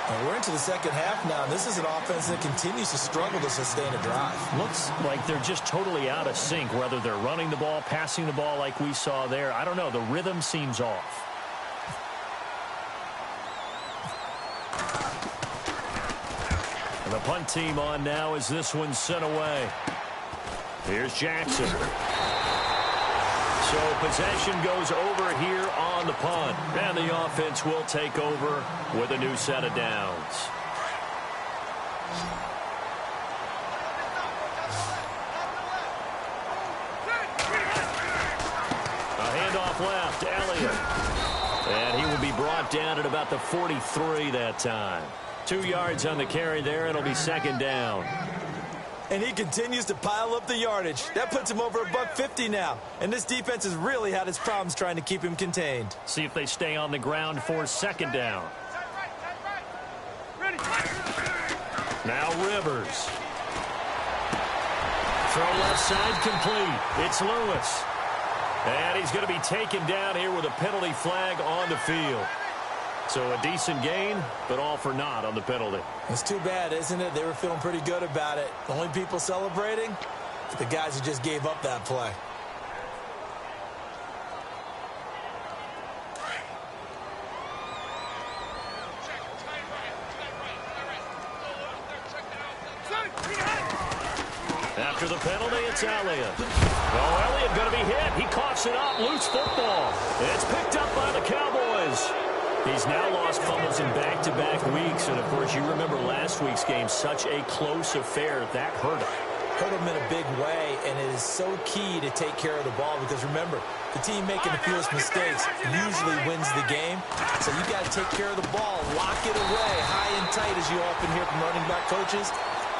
And we're into the second half now. This is an offense that continues to struggle to sustain a drive. Looks like they're just totally out of sync, whether they're running the ball, passing the ball like we saw there. I don't know. The rhythm seems off. The punt team on now as this one's sent away. Here's Jackson. So possession goes over here on the punt. And the offense will take over with a new set of downs. A handoff left, Elliott. And he will be brought down at about the 43 that time. 2 yards on the carry there. It'll be 2nd down. And he continues to pile up the yardage. That puts him over $150 now. And this defense has really had its problems trying to keep him contained. See if they stay on the ground for 2nd down. Now Rivers. Throw left side complete. It's Lewis. And he's going to be taken down here with a penalty flag on the field. So a decent gain, but all for naught on the penalty. It's too bad, isn't it? They were feeling pretty good about it. The only people celebrating, the guys who just gave up that play. After the penalty, it's Elliott. Oh, Elliott going to be hit. He coughs it up. Loose football. It's picked up by the Cowboys. He's now lost fumbles in back-to-back weeks. And, of course, you remember last week's game, such a close affair. That hurt him. Hurt him in a big way, and it is so key to take care of the ball because, remember, the team making the fewest mistakes usually wins the game. So you got to take care of the ball, lock it away, high and tight, as you often hear from running back coaches.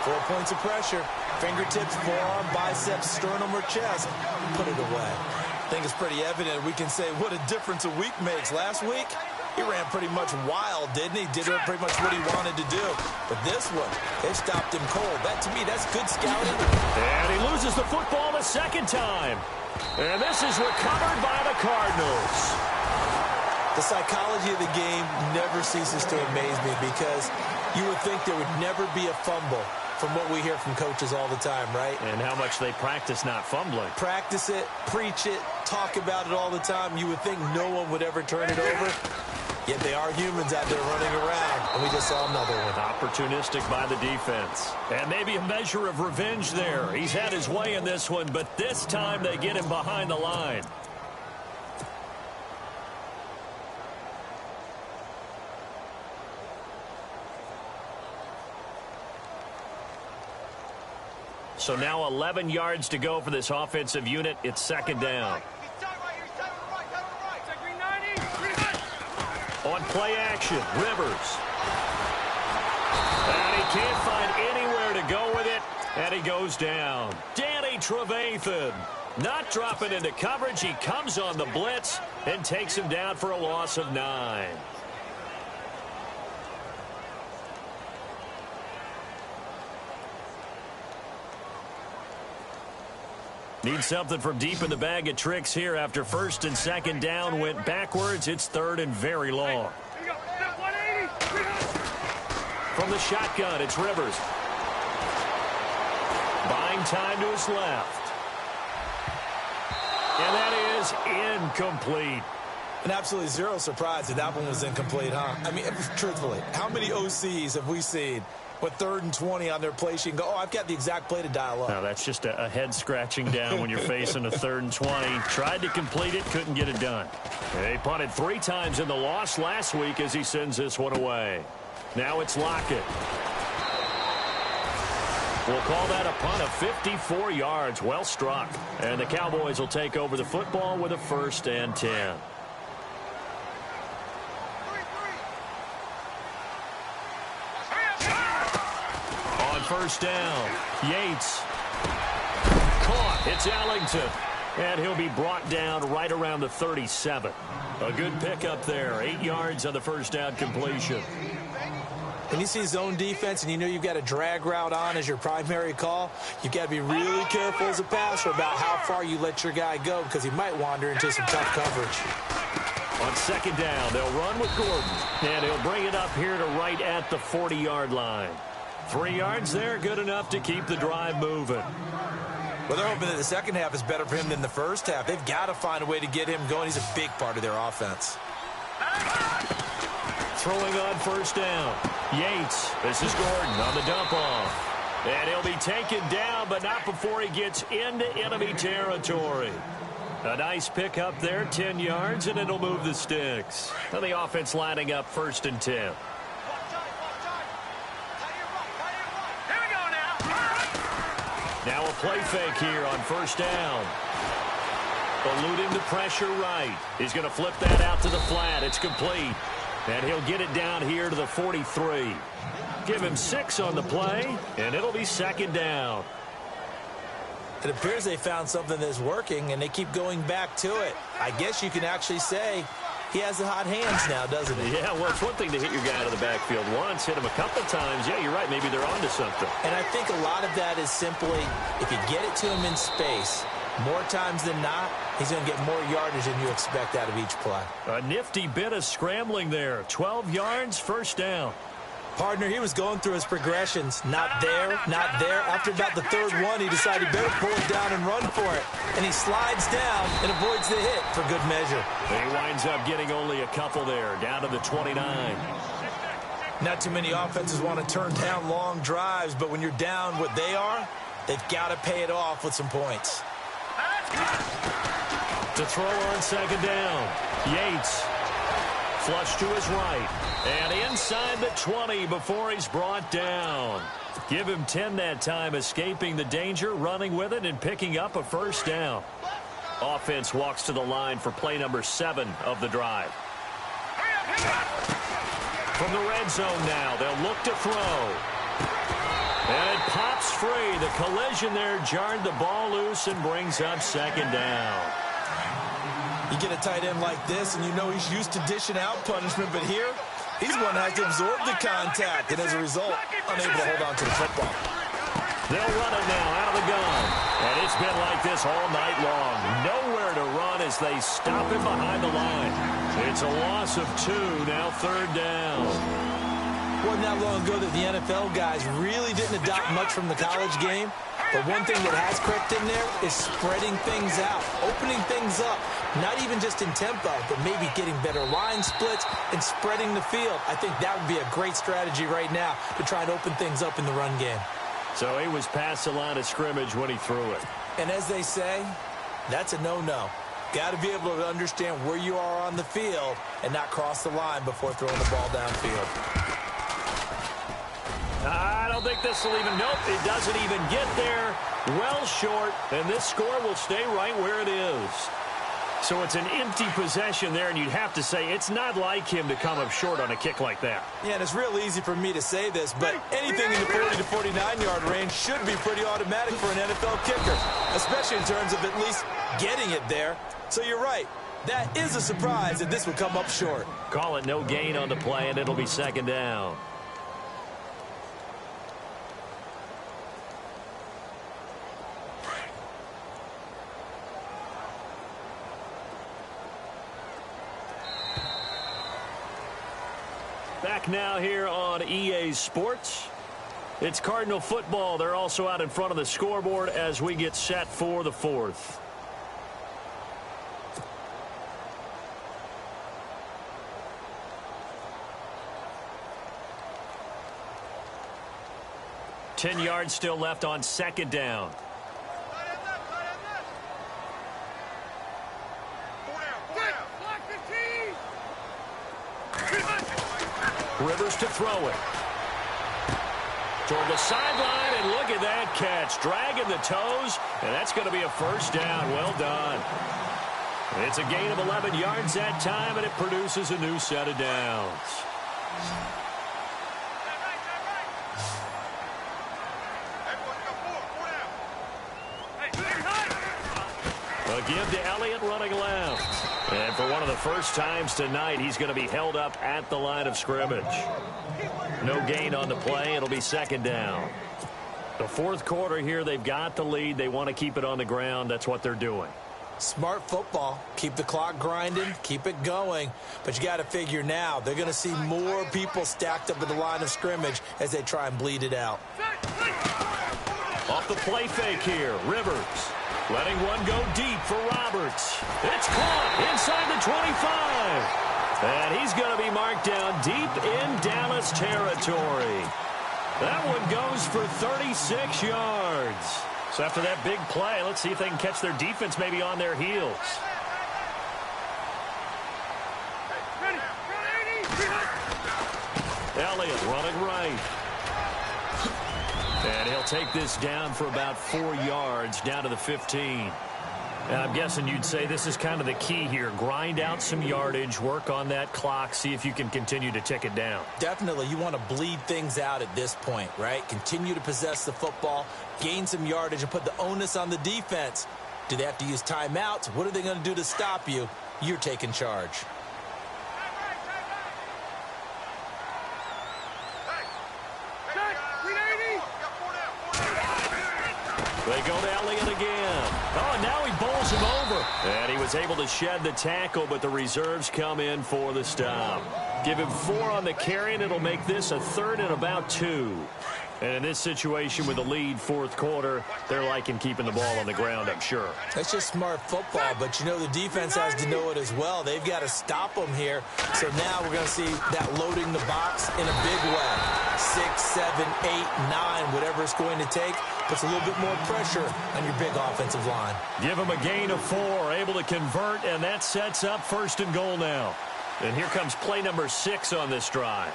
4 points of pressure, fingertips, forearm, biceps, sternum, or chest. Put it away. I think it's pretty evident we can say what a difference a week makes. Last week, he ran pretty much wild, didn't he? Did pretty much what he wanted to do. But this one, it stopped him cold. That, to me, that's good scouting. And he loses the football the second time. And this is recovered by the Cardinals. The psychology of the game never ceases to amaze me because you would think there would never be a fumble from what we hear from coaches all the time, right? And how much they practice not fumbling. Practice it, preach it, talk about it all the time. You would think no one would ever turn it over. Yet they are humans out there running around, and we just saw another one. Opportunistic by the defense. And maybe a measure of revenge there. He's had his way in this one, but this time they get him behind the line. So now 11 yards to go for this offensive unit. It's second down. On play action, Rivers. And he can't find anywhere to go with it, and he goes down. Danny Trevathan not dropping into coverage. He comes on the blitz and takes him down for a loss of 9. Need something from deep in the bag of tricks here after first and second down went backwards. It's third and very long. From the shotgun, it's Rivers. Buying time to his left. And that is incomplete. And absolutely zero surprise that one was incomplete, huh? I mean, truthfully, how many OCs have we seen with 3rd and 20 on their play sheet and go, oh, I've got the exact play to dial up? No, that's just a head scratching down when you're facing a 3rd and 20. Tried to complete it, couldn't get it done. They punted 3 times in the loss last week as he sends this one away. Now it's Lockett. We'll call that a punt of 54 yards. Well struck. And the Cowboys will take over the football with a 1st and 10. First down. Yates. Caught. It's Ellington. And he'll be brought down right around the 37. A good pickup there. 8 yards on the first down completion. When you see zone defense and you know you've got a drag route on as your primary call, you've got to be really careful as a passer about how far you let your guy go because he might wander into some tough coverage. On second down, they'll run with Gordon. And he'll bring it up here to right at the 40-yard line. 3 yards there, good enough to keep the drive moving. Well, they're hoping that the second half is better for him than the first half. They've got to find a way to get him going. He's a big part of their offense. Throwing on first down. Yates. This is Gordon on the dump off. And he'll be taken down, but not before he gets into enemy territory. A nice pickup there, 10 yards, and it'll move the sticks. Now the offense lining up 1st and 10. Now a play fake here on first down. Eluding the pressure right. He's going to flip that out to the flat. It's complete. And he'll get it down here to the 43. Give him 6 on the play, and it'll be second down. It appears they found something that's working, and they keep going back to it. I guess you can actually say he has the hot hands now, doesn't he? Yeah, well, it's one thing to hit your guy out of the backfield once, hit him a couple times. Yeah, you're right. Maybe they're onto something. And I think a lot of that is simply if you get it to him in space, more times than not, he's going to get more yardage than you expect out of each play. A nifty bit of scrambling there. 12 yards, first down. Partner, he was going through his progressions. Not there, not there. After about the 3rd one, he decided he better pull it down and run for it. And he slides down and avoids the hit for good measure. He winds up getting only a couple there, down to the 29. Not too many offenses want to turn down long drives, but when you're down what they are, they've got to pay it off with some points. To throw on second down, Yates. Flush to his right. And inside the 20 before he's brought down. Give him 10 that time, escaping the danger, running with it, and picking up a first down. Offense walks to the line for play number 7 of the drive. From the red zone now, they'll look to throw. And it pops free. The collision there jarred the ball loose and brings up second down. You get a tight end like this, and you know he's used to dishing out punishment, but here, he's one that has to absorb the contact, and as a result, unable to hold on to the football. They'll run it now out of the gun. And it's been like this all night long. Nowhere to run as they stop him behind the line. It's a loss of 2, now 3rd down. Wasn't that long ago that the NFL guys really didn't adopt much from the college game. But one thing that has crept in there is spreading things out, opening things up, not even just in tempo, but maybe getting better line splits and spreading the field. I think that would be a great strategy right now to try and open things up in the run game. So he was past the line of scrimmage when he threw it. And as they say, that's a no-no. Got to be able to understand where you are on the field and not cross the line before throwing the ball downfield. I don't think this will even, nope, it doesn't even get there. Well short, and this score will stay right where it is. So it's an empty possession there, and you'd have to say it's not like him to come up short on a kick like that. Yeah, and it's real easy for me to say this, but anything in the 40 to 49-yard range should be pretty automatic for an NFL kicker, especially in terms of at least getting it there. So you're right. That is a surprise that this would come up short. Call it no gain on the play, and it'll be 2nd down. Back now here on EA Sports. It's Cardinal football. They're also out in front of the scoreboard as we get set for the 4th. Ten yards still left on 2nd down. Rivers to throw it. Toward the sideline, and look at that catch. Dragging the toes, and that's going to be a 1st down. Well done. It's a gain of 11 yards that time, and it produces a new set of downs. A give to Elliott running left. And for one of the first times tonight, he's going to be held up at the line of scrimmage. No gain on the play. It'll be 2nd down. The 4th quarter here, they've got the lead. They want to keep it on the ground. That's what they're doing. Smart football. Keep the clock grinding. Keep it going. But you got to figure now, they're going to see more people stacked up at the line of scrimmage as they try and bleed it out. Off the play fake here, Rivers. Letting one go deep for Roberts. It's caught inside the 25. And he's going to be marked down deep in Dallas territory. That one goes for 36 yards. So after that big play, let's see if they can catch their defense maybe on their heels. Elliott running right. And he'll take this down for about 4 yards, down to the 15. And I'm guessing you'd say this is kind of the key here. Grind out some yardage, work on that clock, see if you can continue to tick it down. Definitely. You want to bleed things out at this point, right? Continue to possess the football, gain some yardage, and put the onus on the defense. Do they have to use timeouts? What are they going to do to stop you? You're taking charge. They go to Elliott again. Oh, now he bowls him over. And he was able to shed the tackle, but the reserves come in for the stop. Give him 4 on the carry, and it'll make this a 3rd and about 2. And in this situation with the lead 4th quarter, they're liking keeping the ball on the ground, I'm sure. That's just smart football, but you know the defense has to know it as well. They've got to stop them here. So now we're going to see that loading the box in a big way. 6, 7, 8, 9, whatever it's going to take, puts a little bit more pressure on your big offensive line. Give them a gain of 4, able to convert, and that sets up 1st and goal now. And here comes play number 6 on this drive.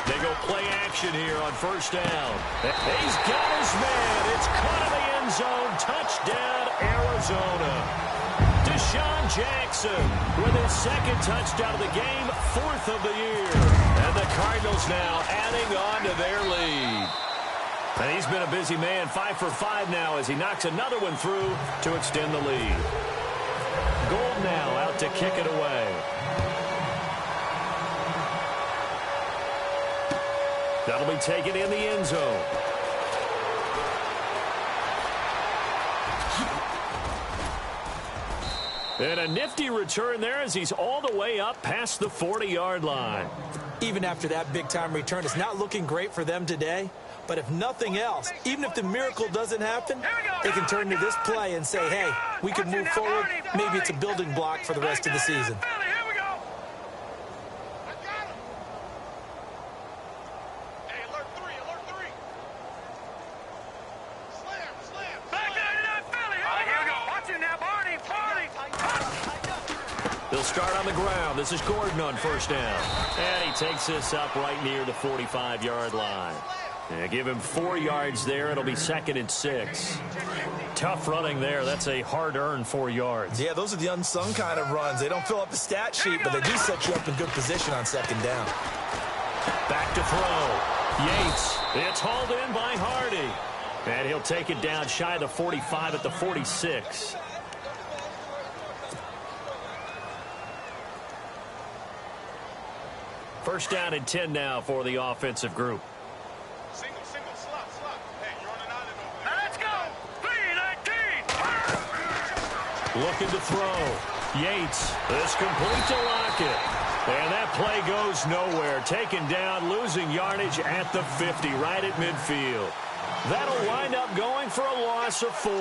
They go play action here on 1st down. He's got his man. It's caught in the end zone. Touchdown, Arizona. Deshaun Jackson with his 2nd touchdown of the game, 4th of the year. And the Cardinals now adding on to their lead. And he's been a busy man, 5 for 5 now as he knocks another one through to extend the lead. Gold now out to kick it away. That'll be taken in the end zone. And a nifty return there as he's all the way up past the 40-yard line. Even after that big-time return, it's not looking great for them today. But if nothing else, even if the miracle doesn't happen, they can turn to this play and say, hey, we can move forward. Maybe it's a building block for the rest of the season. They'll start on the ground. This is Gordon on first down. And he takes this up right near the 45-yard line. Yeah, give him 4 yards there. It'll be 2nd and 6. Tough running there. That's a hard-earned 4 yards. Yeah, those are the unsung kind of runs. They don't fill up the stat sheet, but they do set you up in good position on 2nd down. Back to throw. Yates. It's hauled in by Hardy. And he'll take it down shy of the 45 at the 46. First down and 10 now for the offensive group. Single, slot. Hey, you're on an island over there. Now let's go. 3-19. Looking to throw. Yates. This complete to Lockett. And that play goes nowhere. Taken down, losing yardage at the 50, right at midfield. That'll wind up going for a loss of 4.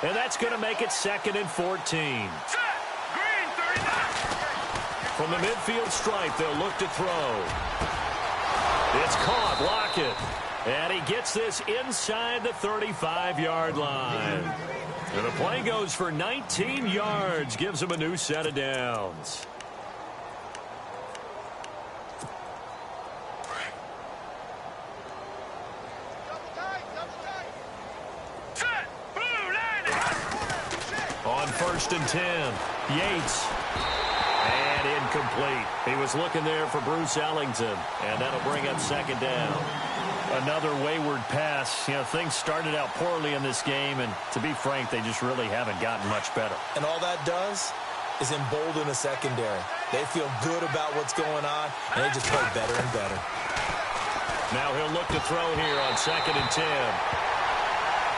And that's going to make it 2nd and 14. From the midfield stripe, they'll look to throw. It's caught, Lockett. And he gets this inside the 35-yard line. And the play goes for 19 yards, gives him a new set of downs. On 1st and 10, Yates. And incomplete. He was looking there for Bruce Ellington, and that'll bring up 2nd down. Another wayward pass. You know, things started out poorly in this game, and to be frank, they just really haven't gotten much better. And all that does is embolden a secondary. They feel good about what's going on, and they just play better and better. Now he'll look to throw here on 2nd and 10.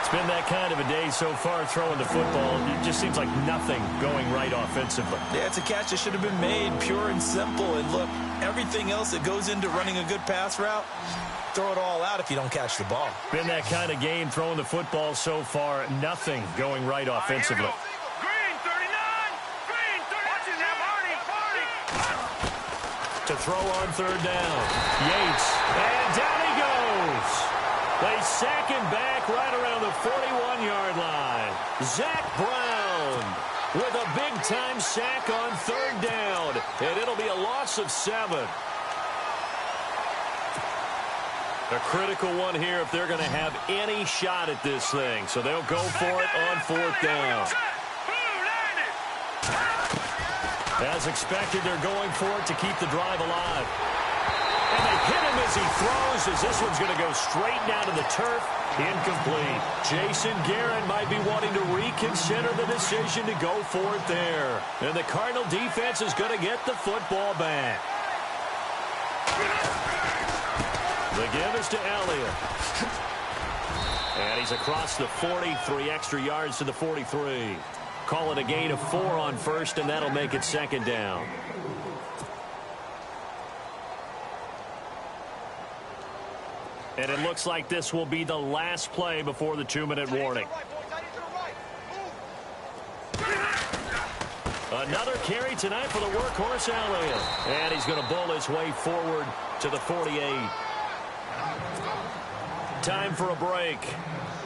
It's been that kind of a day so far throwing the football. It just seems like nothing going right offensively. Yeah, it's a catch that should have been made, pure and simple. And look, everything else that goes into running a good pass route, throw it all out if you don't catch the ball. Been that kind of game throwing the football so far. Nothing going right offensively. Green 39. Green 30. Watch it now, Marty. To throw on 3rd down. Yates. And down he goes. They sack him back right around the 41-yard line. Zach Brown with a big-time sack on 3rd down. And it'll be a loss of 7. A critical one here if they're going to have any shot at this thing. So they'll go for it on 4th down. As expected, they're going for it to keep the drive alive. And they hit him as he throws, as this one's going to go straight down to the turf. Incomplete. Jason Garrett might be wanting to reconsider the decision to go for it there. And the Cardinal defense is going to get the football back. The give is to Elliott. And he's across the 40, 3 extra yards to the 43. Call it a gain of 4 on 1st, and that'll make it 2nd down. And it looks like this will be the last play before the 2-minute warning. Another carry tonight for the workhorse Elliott. And he's going to bowl his way forward to the 48. Time for a break.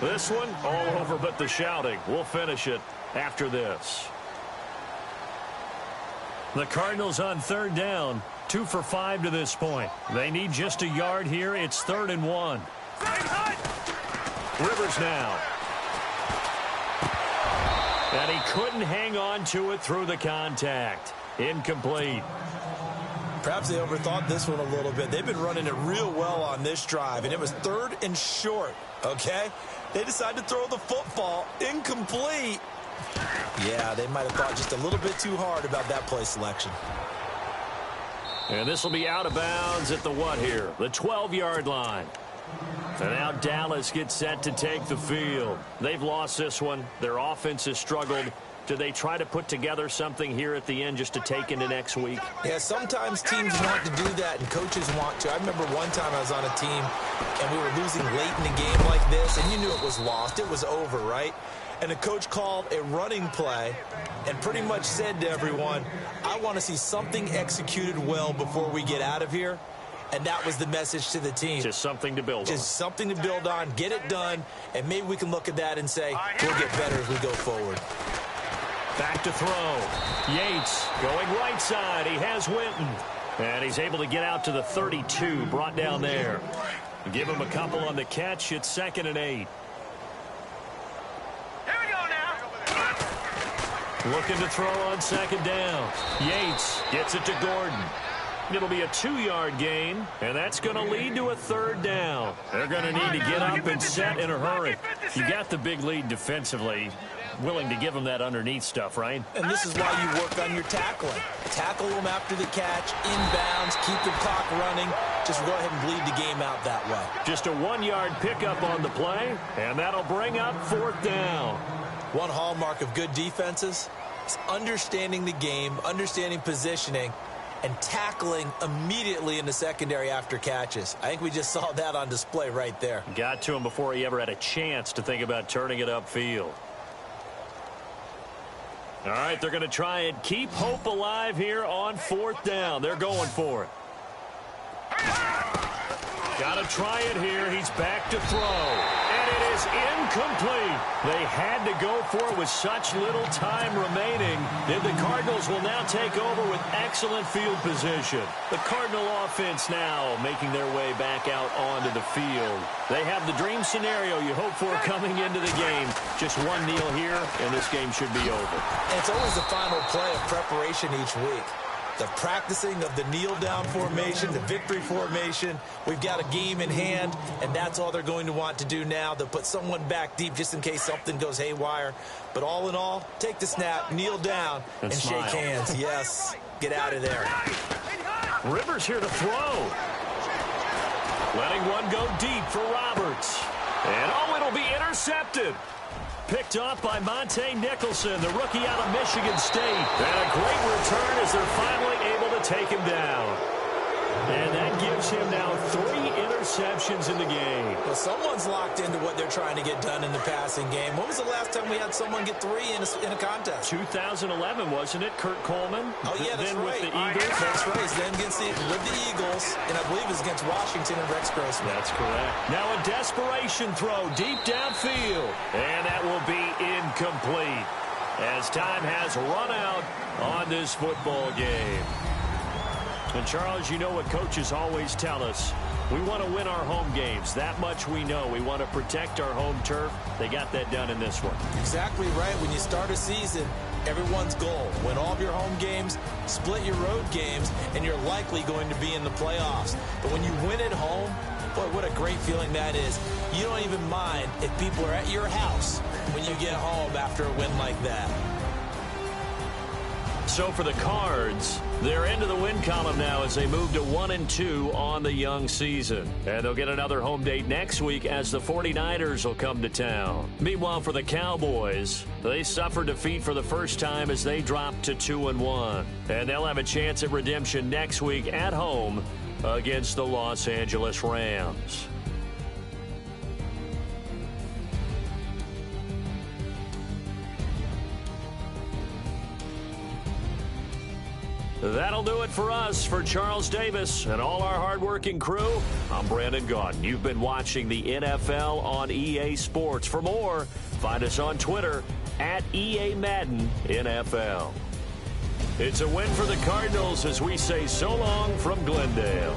This one all over but the shouting. We'll finish it after this. The Cardinals on 3rd down. 2 for 5 to this point. They need just a yard here. It's 3rd and 1. Rivers now. And he couldn't hang on to it through the contact. Incomplete. Perhaps they overthought this one a little bit. They've been running it real well on this drive, and it was 3rd and short, okay? They decided to throw the football. Incomplete. Yeah, they might have thought just a little bit too hard about that play selection. And this will be out of bounds at the what here? The 12-yard line. So now Dallas gets set to take the field. They've lost this one. Their offense has struggled. Do they try to put together something here at the end just to take into next week? Yeah, sometimes teams want to do that and coaches want to. I remember one time I was on a team and we were losing late in the game like this, and you knew it was lost. It was over, right? And the coach called a running play and pretty much said to everyone, I want to see something executed well before we get out of here. And that was the message to the team. Just something to build on. Just something to build on, get it done, and maybe we can look at that and say, we'll get better as we go forward. Back to throw. Yates going right side. He has Winton. And he's able to get out to the 32, brought down there. Give him a couple on the catch. It's 2nd and 8. Looking to throw on 2nd down. Yates gets it to Gordon. It'll be a 2-yard gain, and that's going to lead to a 3rd down. They're going to need to get up and set in a hurry. You got the big lead defensively. Willing to give them that underneath stuff, right? And this is why you work on your tackling. Tackle them after the catch, inbounds, keep the clock running. Just go ahead and bleed the game out that way. Just a 1-yard pickup on the play, and that'll bring up 4th down. One hallmark of good defenses is understanding the game, understanding positioning, and tackling immediately in the secondary after catches. I think we just saw that on display right there. Got to him before he ever had a chance to think about turning it upfield. All right, they're going to try and keep hope alive here on 4th down. They're going for it. Got to try it here. He's back to throw. And it is incomplete. They had to go for it with such little time remaining. And the Cardinals will now take over with excellent field position. The Cardinal offense now making their way back out onto the field. They have the dream scenario you hope for coming into the game. Just one kneel here, and this game should be over. And it's always the final play of preparation each week. The practicing of the kneel-down formation, the victory formation. We've got a game in hand, and that's all they're going to want to do now. They'll put someone back deep just in case something goes haywire. But all in all, take the snap, kneel down, and shake hands. Yes, get out of there. Rivers here to throw. Letting one go deep for Roberts. And, oh, it'll be intercepted. Picked off by Monte Nicholson, the rookie out of Michigan State. And a great return as they're finally able to take him down. And that gives him now 3 interceptions in the game. Well, someone's locked into what they're trying to get done in the passing game. When was the last time we had someone get 3 in a contest? 2011, wasn't it? Kurt Coleman? Oh, yeah, that's then right. With the Eagles. That's right. Then with the Eagles, and I believe it was against Washington and Rex Grossman. That's correct. Now a desperation throw deep downfield. And that will be incomplete as time has run out on this football game. And, Charles, you know what coaches always tell us. We want to win our home games. That much we know. We want to protect our home turf. They got that done in this one. Exactly right. When you start a season, everyone's goal, win all of your home games, split your road games, and you're likely going to be in the playoffs. But when you win at home, boy, what a great feeling that is. You don't even mind if people are at your house when you get home after a win like that. So for the Cards, they're into the win column now as they move to 1-2 on the young season. And they'll get another home date next week as the 49ers will come to town. Meanwhile, for the Cowboys, they suffered defeat for the first time as they dropped to 2-1. And they'll have a chance at redemption next week at home against the Los Angeles Rams. That'll do it for us. For Charles Davis and all our hardworking crew, I'm Brandon Gaudin. You've been watching the NFL on EA Sports. For more, find us on Twitter at EA Madden NFL. It's a win for the Cardinals as we say so long from Glendale.